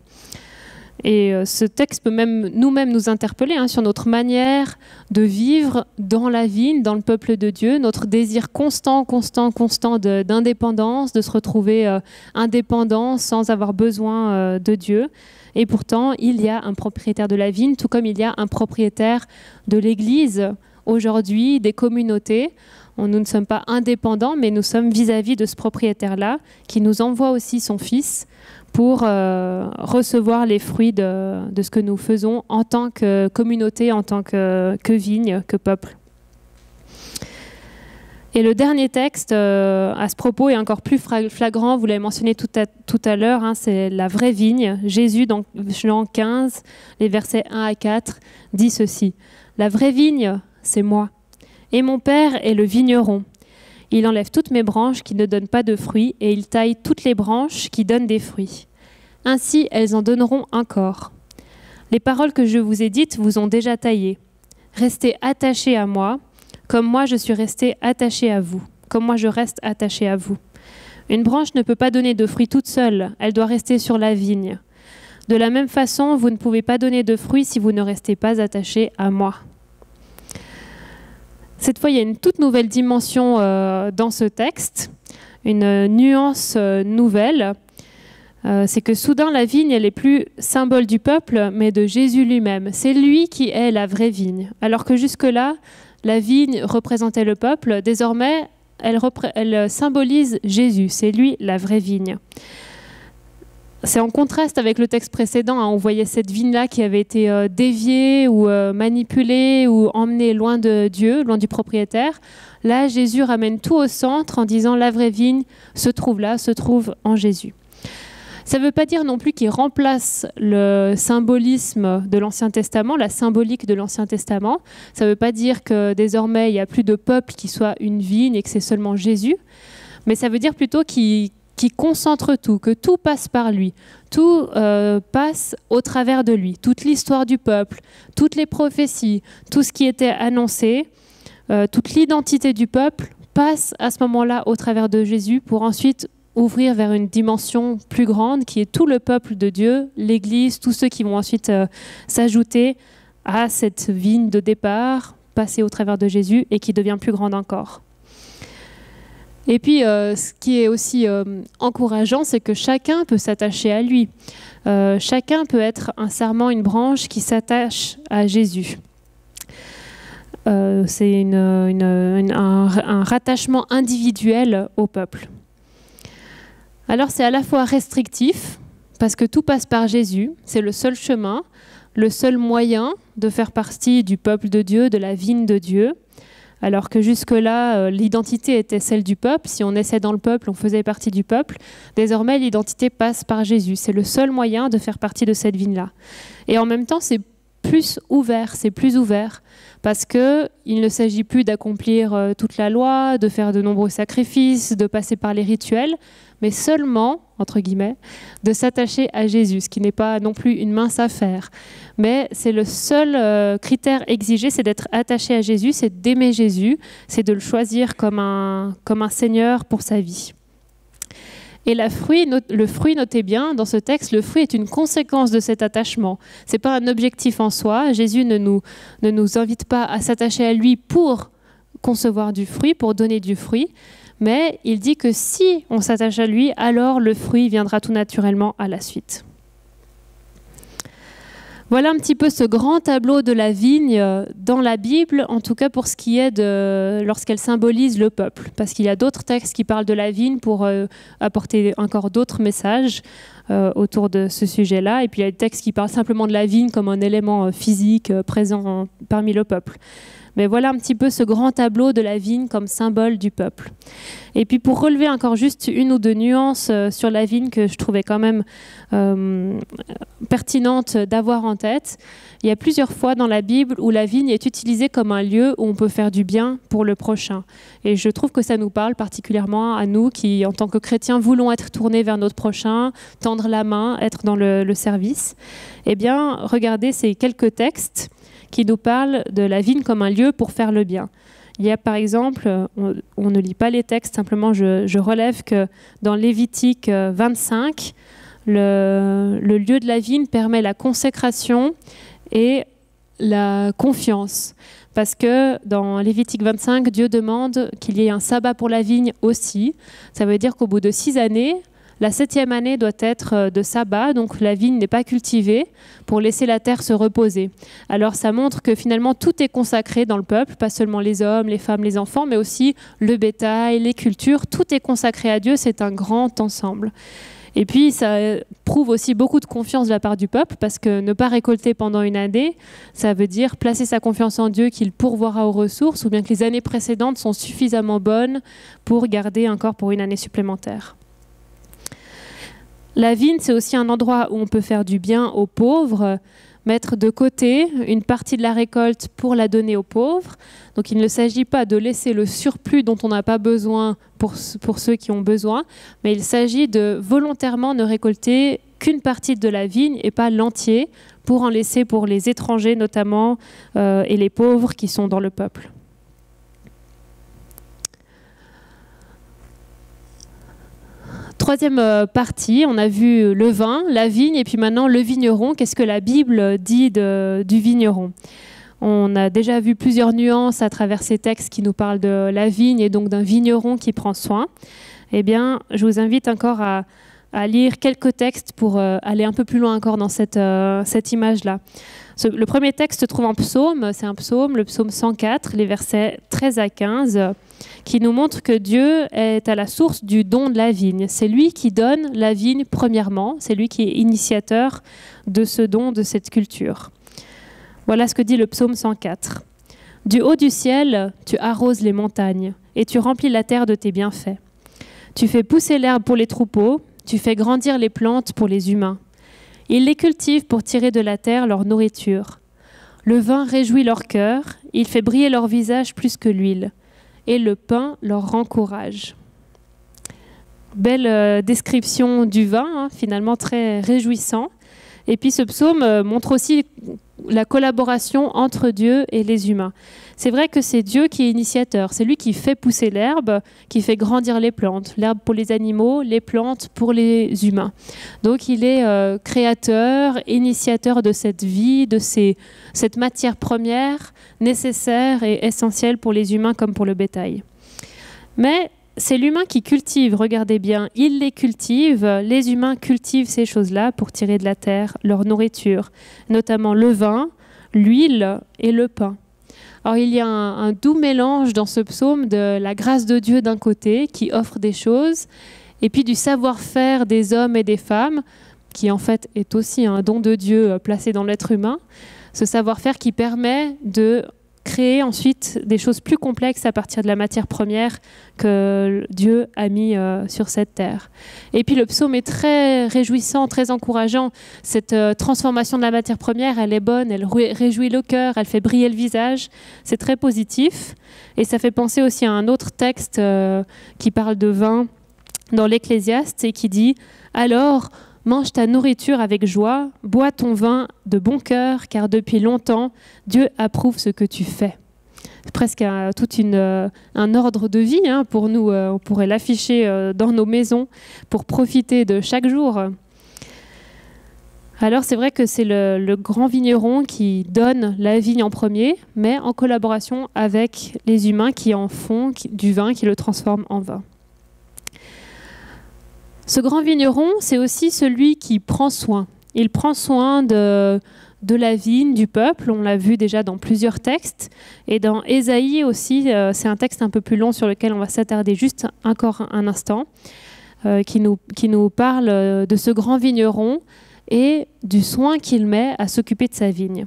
Et ce texte peut même nous-mêmes nous interpeller sur notre manière de vivre dans la vigne, dans le peuple de Dieu, notre désir constant d'indépendance, de se retrouver indépendant sans avoir besoin de Dieu. Et pourtant, il y a un propriétaire de la vigne, tout comme il y a un propriétaire de l'Église aujourd'hui, des communautés. Nous ne sommes pas indépendants, mais nous sommes vis-à-vis de ce propriétaire-là qui nous envoie aussi son Fils pour recevoir les fruits de ce que nous faisons en tant que communauté, en tant que vigne, que peuple. Et le dernier texte à ce propos est encore plus flagrant, vous l'avez mentionné tout à l'heure, c'est la vraie vigne. Jésus, dans Jean 15, les versets 1 à 4, dit ceci. « La vraie vigne, c'est moi, et mon Père est le vigneron. Il enlève toutes mes branches qui ne donnent pas de fruits et il taille toutes les branches qui donnent des fruits. Ainsi, elles en donneront encore. Les paroles que je vous ai dites vous ont déjà taillé. Restez attachés à moi, comme moi je suis resté attaché à vous, comme moi je reste attaché à vous. Une branche ne peut pas donner de fruits toute seule, elle doit rester sur la vigne. De la même façon, vous ne pouvez pas donner de fruits si vous ne restez pas attachés à moi. » Cette fois, il y a une toute nouvelle dimension dans ce texte, une nuance nouvelle. C'est que soudain, la vigne, elle n'est plus symbole du peuple, mais de Jésus lui-même. C'est lui qui est la vraie vigne. Alors que jusque-là, la vigne représentait le peuple, désormais, elle symbolise Jésus. C'est lui la vraie vigne. C'est en contraste avec le texte précédent. On voyait cette vigne-là qui avait été déviée ou manipulée ou emmenée loin de Dieu, loin du propriétaire. Là, Jésus ramène tout au centre en disant la vraie vigne se trouve là, se trouve en Jésus. Ça ne veut pas dire non plus qu'il remplace le symbolisme de l'Ancien Testament, la symbolique de l'Ancien Testament. Ça ne veut pas dire que désormais il n'y a plus de peuple qui soit une vigne et que c'est seulement Jésus. Mais ça veut dire plutôt qu'il qui concentre tout, que tout passe par lui, tout passe au travers de lui, toute l'histoire du peuple, toutes les prophéties, tout ce qui était annoncé, toute l'identité du peuple passe à ce moment-là au travers de Jésus pour ensuite ouvrir vers une dimension plus grande qui est tout le peuple de Dieu, l'Église, tous ceux qui vont ensuite s'ajouter à cette vigne de départ, passer au travers de Jésus et qui devient plus grande encore. Et puis, ce qui est aussi encourageant, c'est que chacun peut s'attacher à lui. Chacun peut être un sarment, une branche qui s'attache à Jésus. C'est un rattachement individuel au peuple. Alors c'est à la fois restrictif, parce que tout passe par Jésus, c'est le seul chemin, le seul moyen de faire partie du peuple de Dieu, de la vigne de Dieu, alors que jusque-là, l'identité était celle du peuple. Si on naissait dans le peuple, on faisait partie du peuple. Désormais, l'identité passe par Jésus. C'est le seul moyen de faire partie de cette vigne-là. Et en même temps, c'est plus ouvert, parce qu'il ne s'agit plus d'accomplir toute la loi, de faire de nombreux sacrifices, de passer par les rituels, mais seulement, entre guillemets, de s'attacher à Jésus, ce qui n'est pas non plus une mince affaire. Mais c'est le seul critère exigé, c'est d'être attaché à Jésus, c'est d'aimer Jésus, c'est de le choisir comme un Seigneur pour sa vie. Et le fruit, notez bien, dans ce texte, le fruit est une conséquence de cet attachement. Ce n'est pas un objectif en soi. Jésus ne nous invite pas à s'attacher à lui pour concevoir du fruit, pour donner du fruit, mais il dit que si on s'attache à lui, alors le fruit viendra tout naturellement à la suite. Voilà un petit peu ce grand tableau de la vigne dans la Bible, en tout cas pour ce qui est de lorsqu'elle symbolise le peuple. Parce qu'il y a d'autres textes qui parlent de la vigne pour apporter encore d'autres messages autour de ce sujet-là. Et puis il y a des textes qui parlent simplement de la vigne comme un élément physique présent parmi le peuple. Mais voilà un petit peu ce grand tableau de la vigne comme symbole du peuple. Et puis pour relever encore juste une ou deux nuances sur la vigne que je trouvais quand même pertinentes d'avoir en tête, il y a plusieurs fois dans la Bible où la vigne est utilisée comme un lieu où on peut faire du bien pour le prochain. Et je trouve que ça nous parle particulièrement à nous qui, en tant que chrétiens, voulons être tournés vers notre prochain, tendre la main, être dans le service. Eh bien, regardez ces quelques textes qui nous parle de la vigne comme un lieu pour faire le bien. Il y a par exemple, on ne lit pas les textes, simplement je relève que dans Lévitique 25, le lieu de la vigne permet la consécration et la confiance. Parce que dans Lévitique 25, Dieu demande qu'il y ait un sabbat pour la vigne aussi. Ça veut dire qu'au bout de 6 années, la 7e année doit être de sabbat, donc la vigne n'est pas cultivée pour laisser la terre se reposer. Alors ça montre que finalement tout est consacré dans le peuple, pas seulement les hommes, les femmes, les enfants, mais aussi le bétail, les cultures, tout est consacré à Dieu, c'est un grand ensemble. Et puis ça prouve aussi beaucoup de confiance de la part du peuple, parce que ne pas récolter pendant une année, ça veut dire placer sa confiance en Dieu qu'il pourvoira aux ressources, ou bien que les années précédentes sont suffisamment bonnes pour garder encore pour une année supplémentaire. La vigne, c'est aussi un endroit où on peut faire du bien aux pauvres, mettre de côté une partie de la récolte pour la donner aux pauvres. Donc il ne s'agit pas de laisser le surplus dont on n'a pas besoin pour ceux qui ont besoin, mais il s'agit de volontairement ne récolter qu'une partie de la vigne et pas l'entier, pour en laisser pour les étrangers notamment et les pauvres qui sont dans le peuple. Troisième partie, on a vu le vin, la vigne et puis maintenant le vigneron. Qu'est-ce que la Bible dit du vigneron ? On a déjà vu plusieurs nuances à travers ces textes qui nous parlent de la vigne et donc d'un vigneron qui prend soin. Eh bien, je vous invite encore à lire quelques textes pour aller un peu plus loin encore dans cette image-là. Le premier texte se trouve en psaume, c'est un psaume, le psaume 104, les versets 13 à 15, qui nous montre que Dieu est à la source du don de la vigne. C'est lui qui donne la vigne premièrement, c'est lui qui est initiateur de ce don, de cette culture. Voilà ce que dit le psaume 104. « Du haut du ciel, tu arroses les montagnes et tu remplis la terre de tes bienfaits. Tu fais pousser l'herbe pour les troupeaux, tu fais grandir les plantes pour les humains. Ils les cultivent pour tirer de la terre leur nourriture. Le vin réjouit leur cœur, il fait briller leur visage plus que l'huile, et le pain leur rend courage. » Belle description du vin, hein, finalement très réjouissant. Et puis ce psaume montre aussi la collaboration entre Dieu et les humains. C'est vrai que c'est Dieu qui est initiateur, c'est lui qui fait pousser l'herbe, qui fait grandir les plantes, l'herbe pour les animaux, les plantes pour les humains. Donc il est créateur, initiateur de cette vie, de cette matière première nécessaire et essentielle pour les humains comme pour le bétail. Mais c'est l'humain qui cultive, regardez bien, il les cultive, les humains cultivent ces choses-là pour tirer de la terre leur nourriture, notamment le vin, l'huile et le pain. Alors il y a un doux mélange dans ce psaume de la grâce de Dieu d'un côté qui offre des choses et puis du savoir-faire des hommes et des femmes qui en fait est aussi un don de Dieu placé dans l'être humain, ce savoir-faire qui permet de créer ensuite des choses plus complexes à partir de la matière première que Dieu a mis sur cette terre. Et puis le psaume est très réjouissant, très encourageant. Cette transformation de la matière première, elle est bonne, elle réjouit le cœur, elle fait briller le visage. C'est très positif. Et ça fait penser aussi à un autre texte qui parle de vin dans l'Ecclésiaste et qui dit « Alors, mange ta nourriture avec joie, bois ton vin de bon cœur, car depuis longtemps, Dieu approuve ce que tu fais. » C'est presque tout un ordre de vie hein, pour nous. On pourrait l'afficher dans nos maisons pour profiter de chaque jour. Alors c'est vrai que c'est le grand vigneron qui donne la vigne en premier, mais en collaboration avec les humains qui en font du vin, qui le transforment en vin. Ce grand vigneron, c'est aussi celui qui prend soin. Il prend soin de la vigne, du peuple. On l'a vu déjà dans plusieurs textes. Et dans Ésaïe aussi, c'est un texte un peu plus long sur lequel on va s'attarder juste encore un instant, qui nous parle de ce grand vigneron et du soin qu'il met à s'occuper de sa vigne.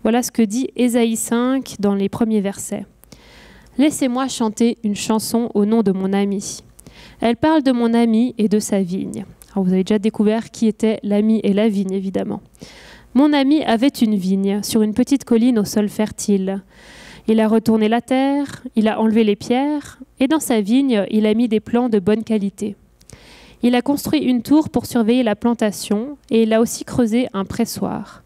Voilà ce que dit Ésaïe 5 dans les premiers versets. « Laissez-moi chanter une chanson au nom de mon ami. Elle parle de mon ami et de sa vigne. » Alors vous avez déjà découvert qui était l'ami et la vigne, évidemment. « Mon ami avait une vigne sur une petite colline au sol fertile. Il a retourné la terre, il a enlevé les pierres, et dans sa vigne, il a mis des plants de bonne qualité. Il a construit une tour pour surveiller la plantation, et il a aussi creusé un pressoir.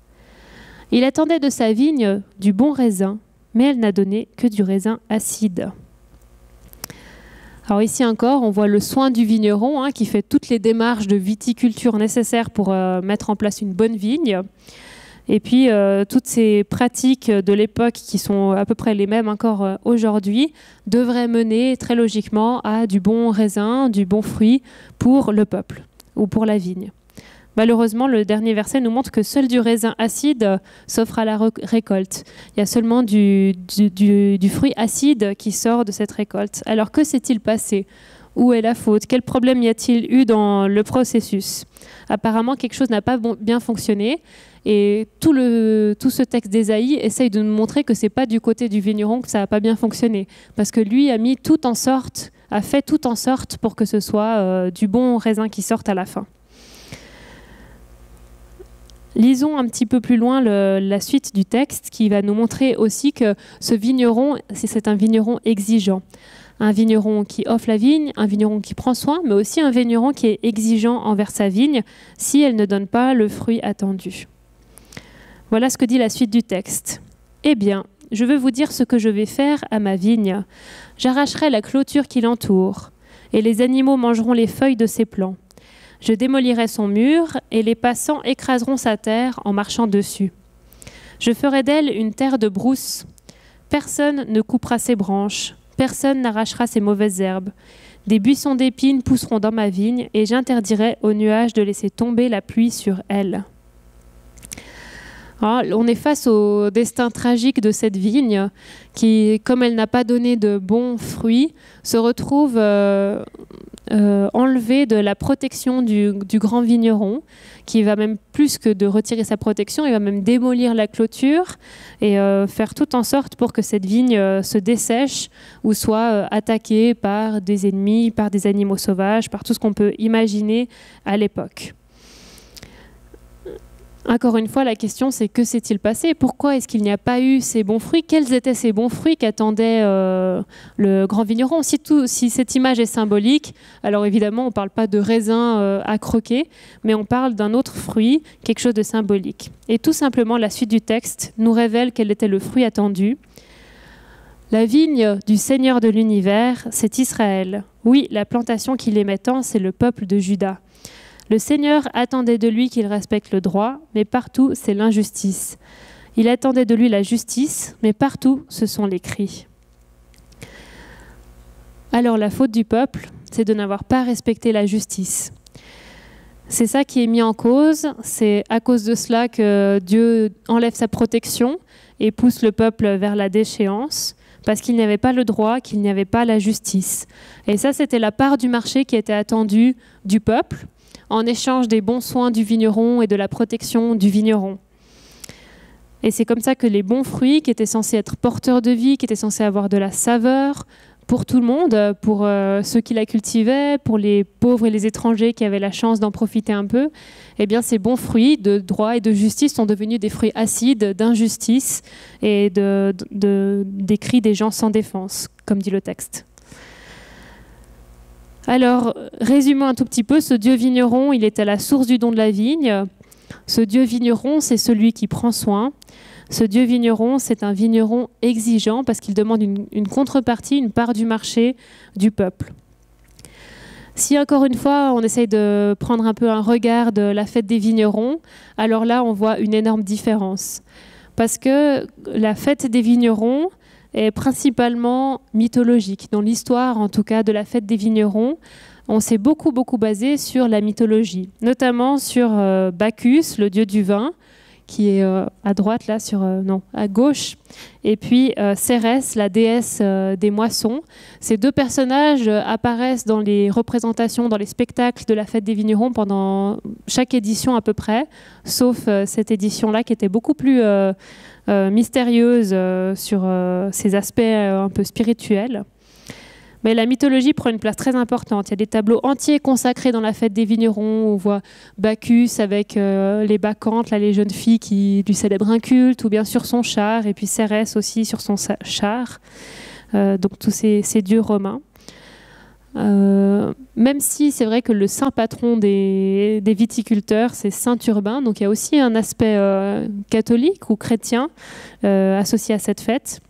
Il attendait de sa vigne du bon raisin, mais elle n'a donné que du raisin acide. » Alors ici encore, on voit le soin du vigneron qui fait toutes les démarches de viticulture nécessaires pour mettre en place une bonne vigne. Et puis, toutes ces pratiques de l'époque qui sont à peu près les mêmes encore aujourd'hui devraient mener très logiquement à du bon raisin, du bon fruit pour le peuple ou pour la vigne. Malheureusement, le dernier verset nous montre que seul du raisin acide s'offre à la récolte. Il y a seulement du fruit acide qui sort de cette récolte. Alors que s'est-il passé ? Où est la faute ? Quel problème y a-t-il eu dans le processus ? Apparemment, quelque chose n'a pas bien fonctionné. Et tout ce texte d'Ésaïe essaye de nous montrer que ce n'est pas du côté du vigneron que ça n'a pas bien fonctionné. Parce que lui a fait tout en sorte pour que ce soit du bon raisin qui sorte à la fin. Lisons un petit peu plus loin la suite du texte qui va nous montrer aussi que ce vigneron, c'est un vigneron exigeant. Un vigneron qui offre la vigne, un vigneron qui prend soin, mais aussi un vigneron qui est exigeant envers sa vigne si elle ne donne pas le fruit attendu. Voilà ce que dit la suite du texte. « Eh bien, je veux vous dire ce que je vais faire à ma vigne. J'arracherai la clôture qui l'entoure, et les animaux mangeront les feuilles de ses plants. Je démolirai son mur, et les passants écraseront sa terre en marchant dessus. Je ferai d'elle une terre de brousse. Personne ne coupera ses branches, personne n'arrachera ses mauvaises herbes. Des buissons d'épines pousseront dans ma vigne, et j'interdirai aux nuages de laisser tomber la pluie sur elle. » Alors, on est face au destin tragique de cette vigne qui, comme elle n'a pas donné de bons fruits, se retrouve enlevée de la protection du grand vigneron, qui va même plus que de retirer sa protection, il va même démolir la clôture et faire tout en sorte pour que cette vigne se dessèche ou soit attaquée par des ennemis, par des animaux sauvages, par tout ce qu'on peut imaginer à l'époque. Encore une fois, la question c'est que s'est-il passé? Pourquoi est-ce qu'il n'y a pas eu ces bons fruits? Quels étaient ces bons fruits qu'attendait le grand vigneron? Si cette image est symbolique, alors évidemment on ne parle pas de raisin à croquer, mais on parle d'un autre fruit, quelque chose de symbolique. Et tout simplement, la suite du texte nous révèle quel était le fruit attendu. La vigne du Seigneur de l'univers, c'est Israël. Oui, la plantation qu'il aimait tant, c'est le peuple de Juda. Le Seigneur attendait de lui qu'il respecte le droit, mais partout, c'est l'injustice. Il attendait de lui la justice, mais partout, ce sont les cris. Alors la faute du peuple, c'est de n'avoir pas respecté la justice. C'est ça qui est mis en cause, c'est à cause de cela que Dieu enlève sa protection et pousse le peuple vers la déchéance, parce qu'il n'y avait pas le droit, qu'il n'y avait pas la justice. Et ça, c'était la part du marché qui était attendue du peuple, en échange des bons soins du vigneron et de la protection du vigneron. Et c'est comme ça que les bons fruits, qui étaient censés être porteurs de vie, qui étaient censés avoir de la saveur pour tout le monde, pour ceux qui la cultivaient, pour les pauvres et les étrangers qui avaient la chance d'en profiter un peu, eh bien ces bons fruits de droit et de justice sont devenus des fruits acides, d'injustice et des cris des gens sans défense, comme dit le texte. Alors, résumons un tout petit peu, ce Dieu vigneron, il est à la source du don de la vigne. Ce Dieu vigneron, c'est celui qui prend soin. Ce Dieu vigneron, c'est un vigneron exigeant parce qu'il demande une contrepartie, une part du marché du peuple. Si encore une fois, on essaye de prendre un peu un regard de la fête des vignerons, alors là, on voit une énorme différence. Parce que la fête des vignerons est principalement mythologique. Dans l'histoire, en tout cas, de la fête des vignerons, on s'est beaucoup basé sur la mythologie, notamment sur Bacchus, le dieu du vin, qui est à droite, là, à gauche, et puis Cérès, la déesse des moissons. Ces deux personnages apparaissent dans les représentations, dans les spectacles de la fête des vignerons pendant chaque édition à peu près, sauf cette édition-là qui était beaucoup plus mystérieuse sur ces aspects un peu spirituels. Mais la mythologie prend une place très importante. Il y a des tableaux entiers consacrés dans la fête des vignerons. On voit Bacchus avec les bacchantes, là, les jeunes filles qui lui célèbrent un culte, ou bien sur son char, et puis Cérès aussi sur son char. Donc tous ces dieux romains. Même si c'est vrai que le saint patron des viticulteurs, c'est Saint Urbain, donc il y a aussi un aspect catholique ou chrétien associé à cette fête.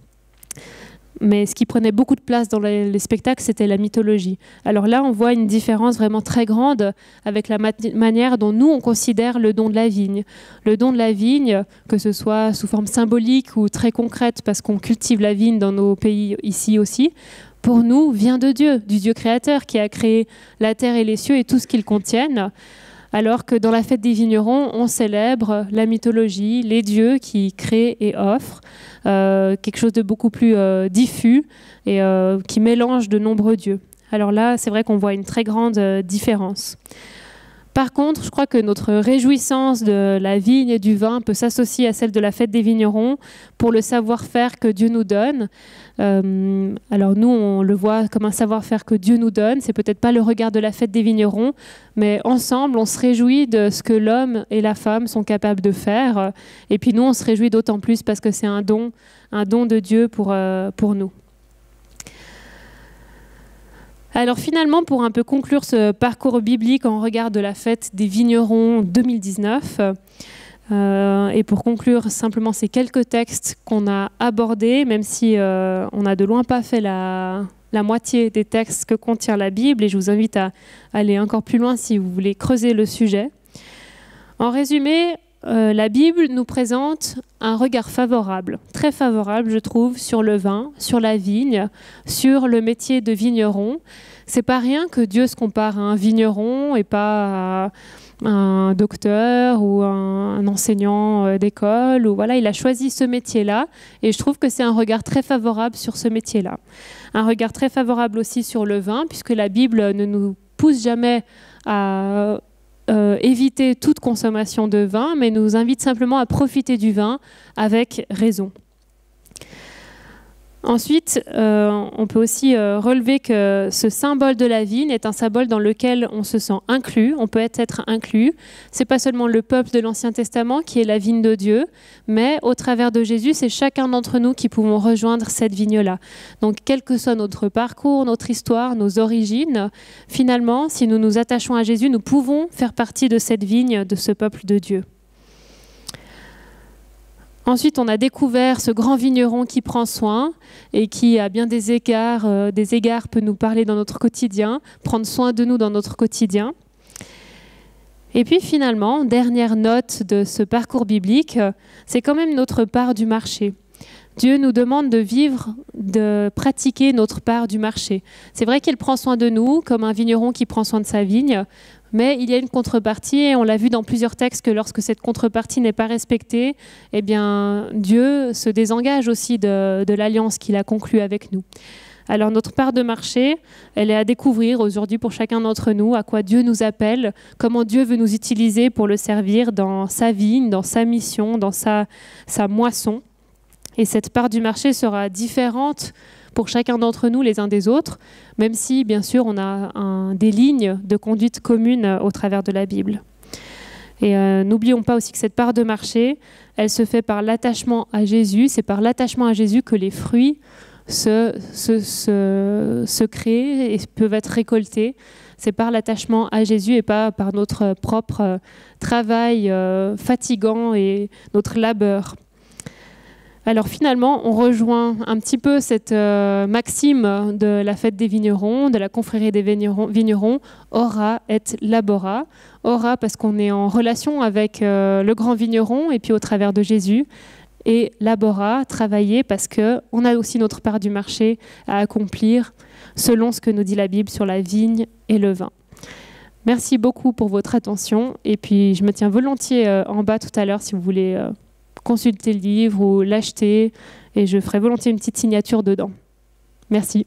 Mais ce qui prenait beaucoup de place dans les spectacles, c'était la mythologie. Alors là, on voit une différence vraiment très grande avec la manière dont nous, on considère le don de la vigne. Le don de la vigne, que ce soit sous forme symbolique ou très concrète, parce qu'on cultive la vigne dans nos pays ici aussi, pour nous, vient de Dieu, du Dieu créateur qui a créé la terre et les cieux et tout ce qu'ils contiennent. Alors que dans la fête des vignerons, on célèbre la mythologie, les dieux qui créent et offrent, quelque chose de beaucoup plus diffus et qui mélange de nombreux dieux. Alors là, c'est vrai qu'on voit une très grande différence. Par contre, je crois que notre réjouissance de la vigne et du vin peut s'associer à celle de la fête des vignerons pour le savoir-faire que Dieu nous donne. Alors nous, on le voit comme un savoir-faire que Dieu nous donne. C'est peut-être pas le regard de la fête des vignerons, mais ensemble, on se réjouit de ce que l'homme et la femme sont capables de faire. Et puis nous, on se réjouit d'autant plus parce que c'est un don de Dieu pour nous. Alors finalement, pour un peu conclure ce parcours biblique en regard de la fête des vignerons 2019, et pour conclure simplement ces quelques textes qu'on a abordés, même si on n'a de loin pas fait la moitié des textes que contient la Bible, et je vous invite à aller encore plus loin si vous voulez creuser le sujet. En résumé, la Bible nous présente un regard favorable, très favorable je trouve, sur le vin, sur la vigne, sur le métier de vigneron. C'est pas rien que Dieu se compare à un vigneron et pas à un docteur ou un enseignant d'école. Ou voilà, il a choisi ce métier-là et je trouve que c'est un regard très favorable sur ce métier-là. Un regard très favorable aussi sur le vin, puisque la Bible ne nous pousse jamais à éviter toute consommation de vin, mais nous invite simplement à profiter du vin avec raison. Ensuite, on peut aussi relever que ce symbole de la vigne est un symbole dans lequel on se sent inclus, on peut être inclus. Ce n'est pas seulement le peuple de l'Ancien Testament qui est la vigne de Dieu, mais au travers de Jésus, c'est chacun d'entre nous qui pouvons rejoindre cette vigne-là. Donc, quel que soit notre parcours, notre histoire, nos origines, finalement, si nous nous attachons à Jésus, nous pouvons faire partie de cette vigne, de ce peuple de Dieu. Ensuite, on a découvert ce grand vigneron qui prend soin et qui, à bien des égards, peut nous parler dans notre quotidien, prendre soin de nous dans notre quotidien. Et puis finalement, dernière note de ce parcours biblique, c'est quand même notre part du marché. Dieu nous demande de vivre, de pratiquer notre part du marché. C'est vrai qu'il prend soin de nous, comme un vigneron qui prend soin de sa vigne, mais il y a une contrepartie, et on l'a vu dans plusieurs textes que lorsque cette contrepartie n'est pas respectée, eh bien, Dieu se désengage aussi de l'alliance qu'il a conclue avec nous. Alors notre part de marché, elle est à découvrir aujourd'hui pour chacun d'entre nous, à quoi Dieu nous appelle, comment Dieu veut nous utiliser pour le servir dans sa vigne, dans sa mission, dans sa moisson. Et cette part du marché sera différente pour chacun d'entre nous les uns des autres, même si, bien sûr, on a des lignes de conduite communes au travers de la Bible. Et n'oublions pas aussi que cette part de marché, elle se fait par l'attachement à Jésus. C'est par l'attachement à Jésus que les fruits se créent et peuvent être récoltés. C'est par l'attachement à Jésus et pas par notre propre travail fatigant et notre labeur. Alors finalement, on rejoint un petit peu cette maxime de la fête des vignerons, de la confrérie des vignerons, ora et labora. Ora parce qu'on est en relation avec le grand vigneron et puis au travers de Jésus. Et labora, travailler parce qu'on a aussi notre part du marché à accomplir selon ce que nous dit la Bible sur la vigne et le vin. Merci beaucoup pour votre attention. Et puis je me tiens volontiers en bas tout à l'heure si vous voulez consulter le livre ou l'acheter, et je ferai volontiers une petite signature dedans. Merci.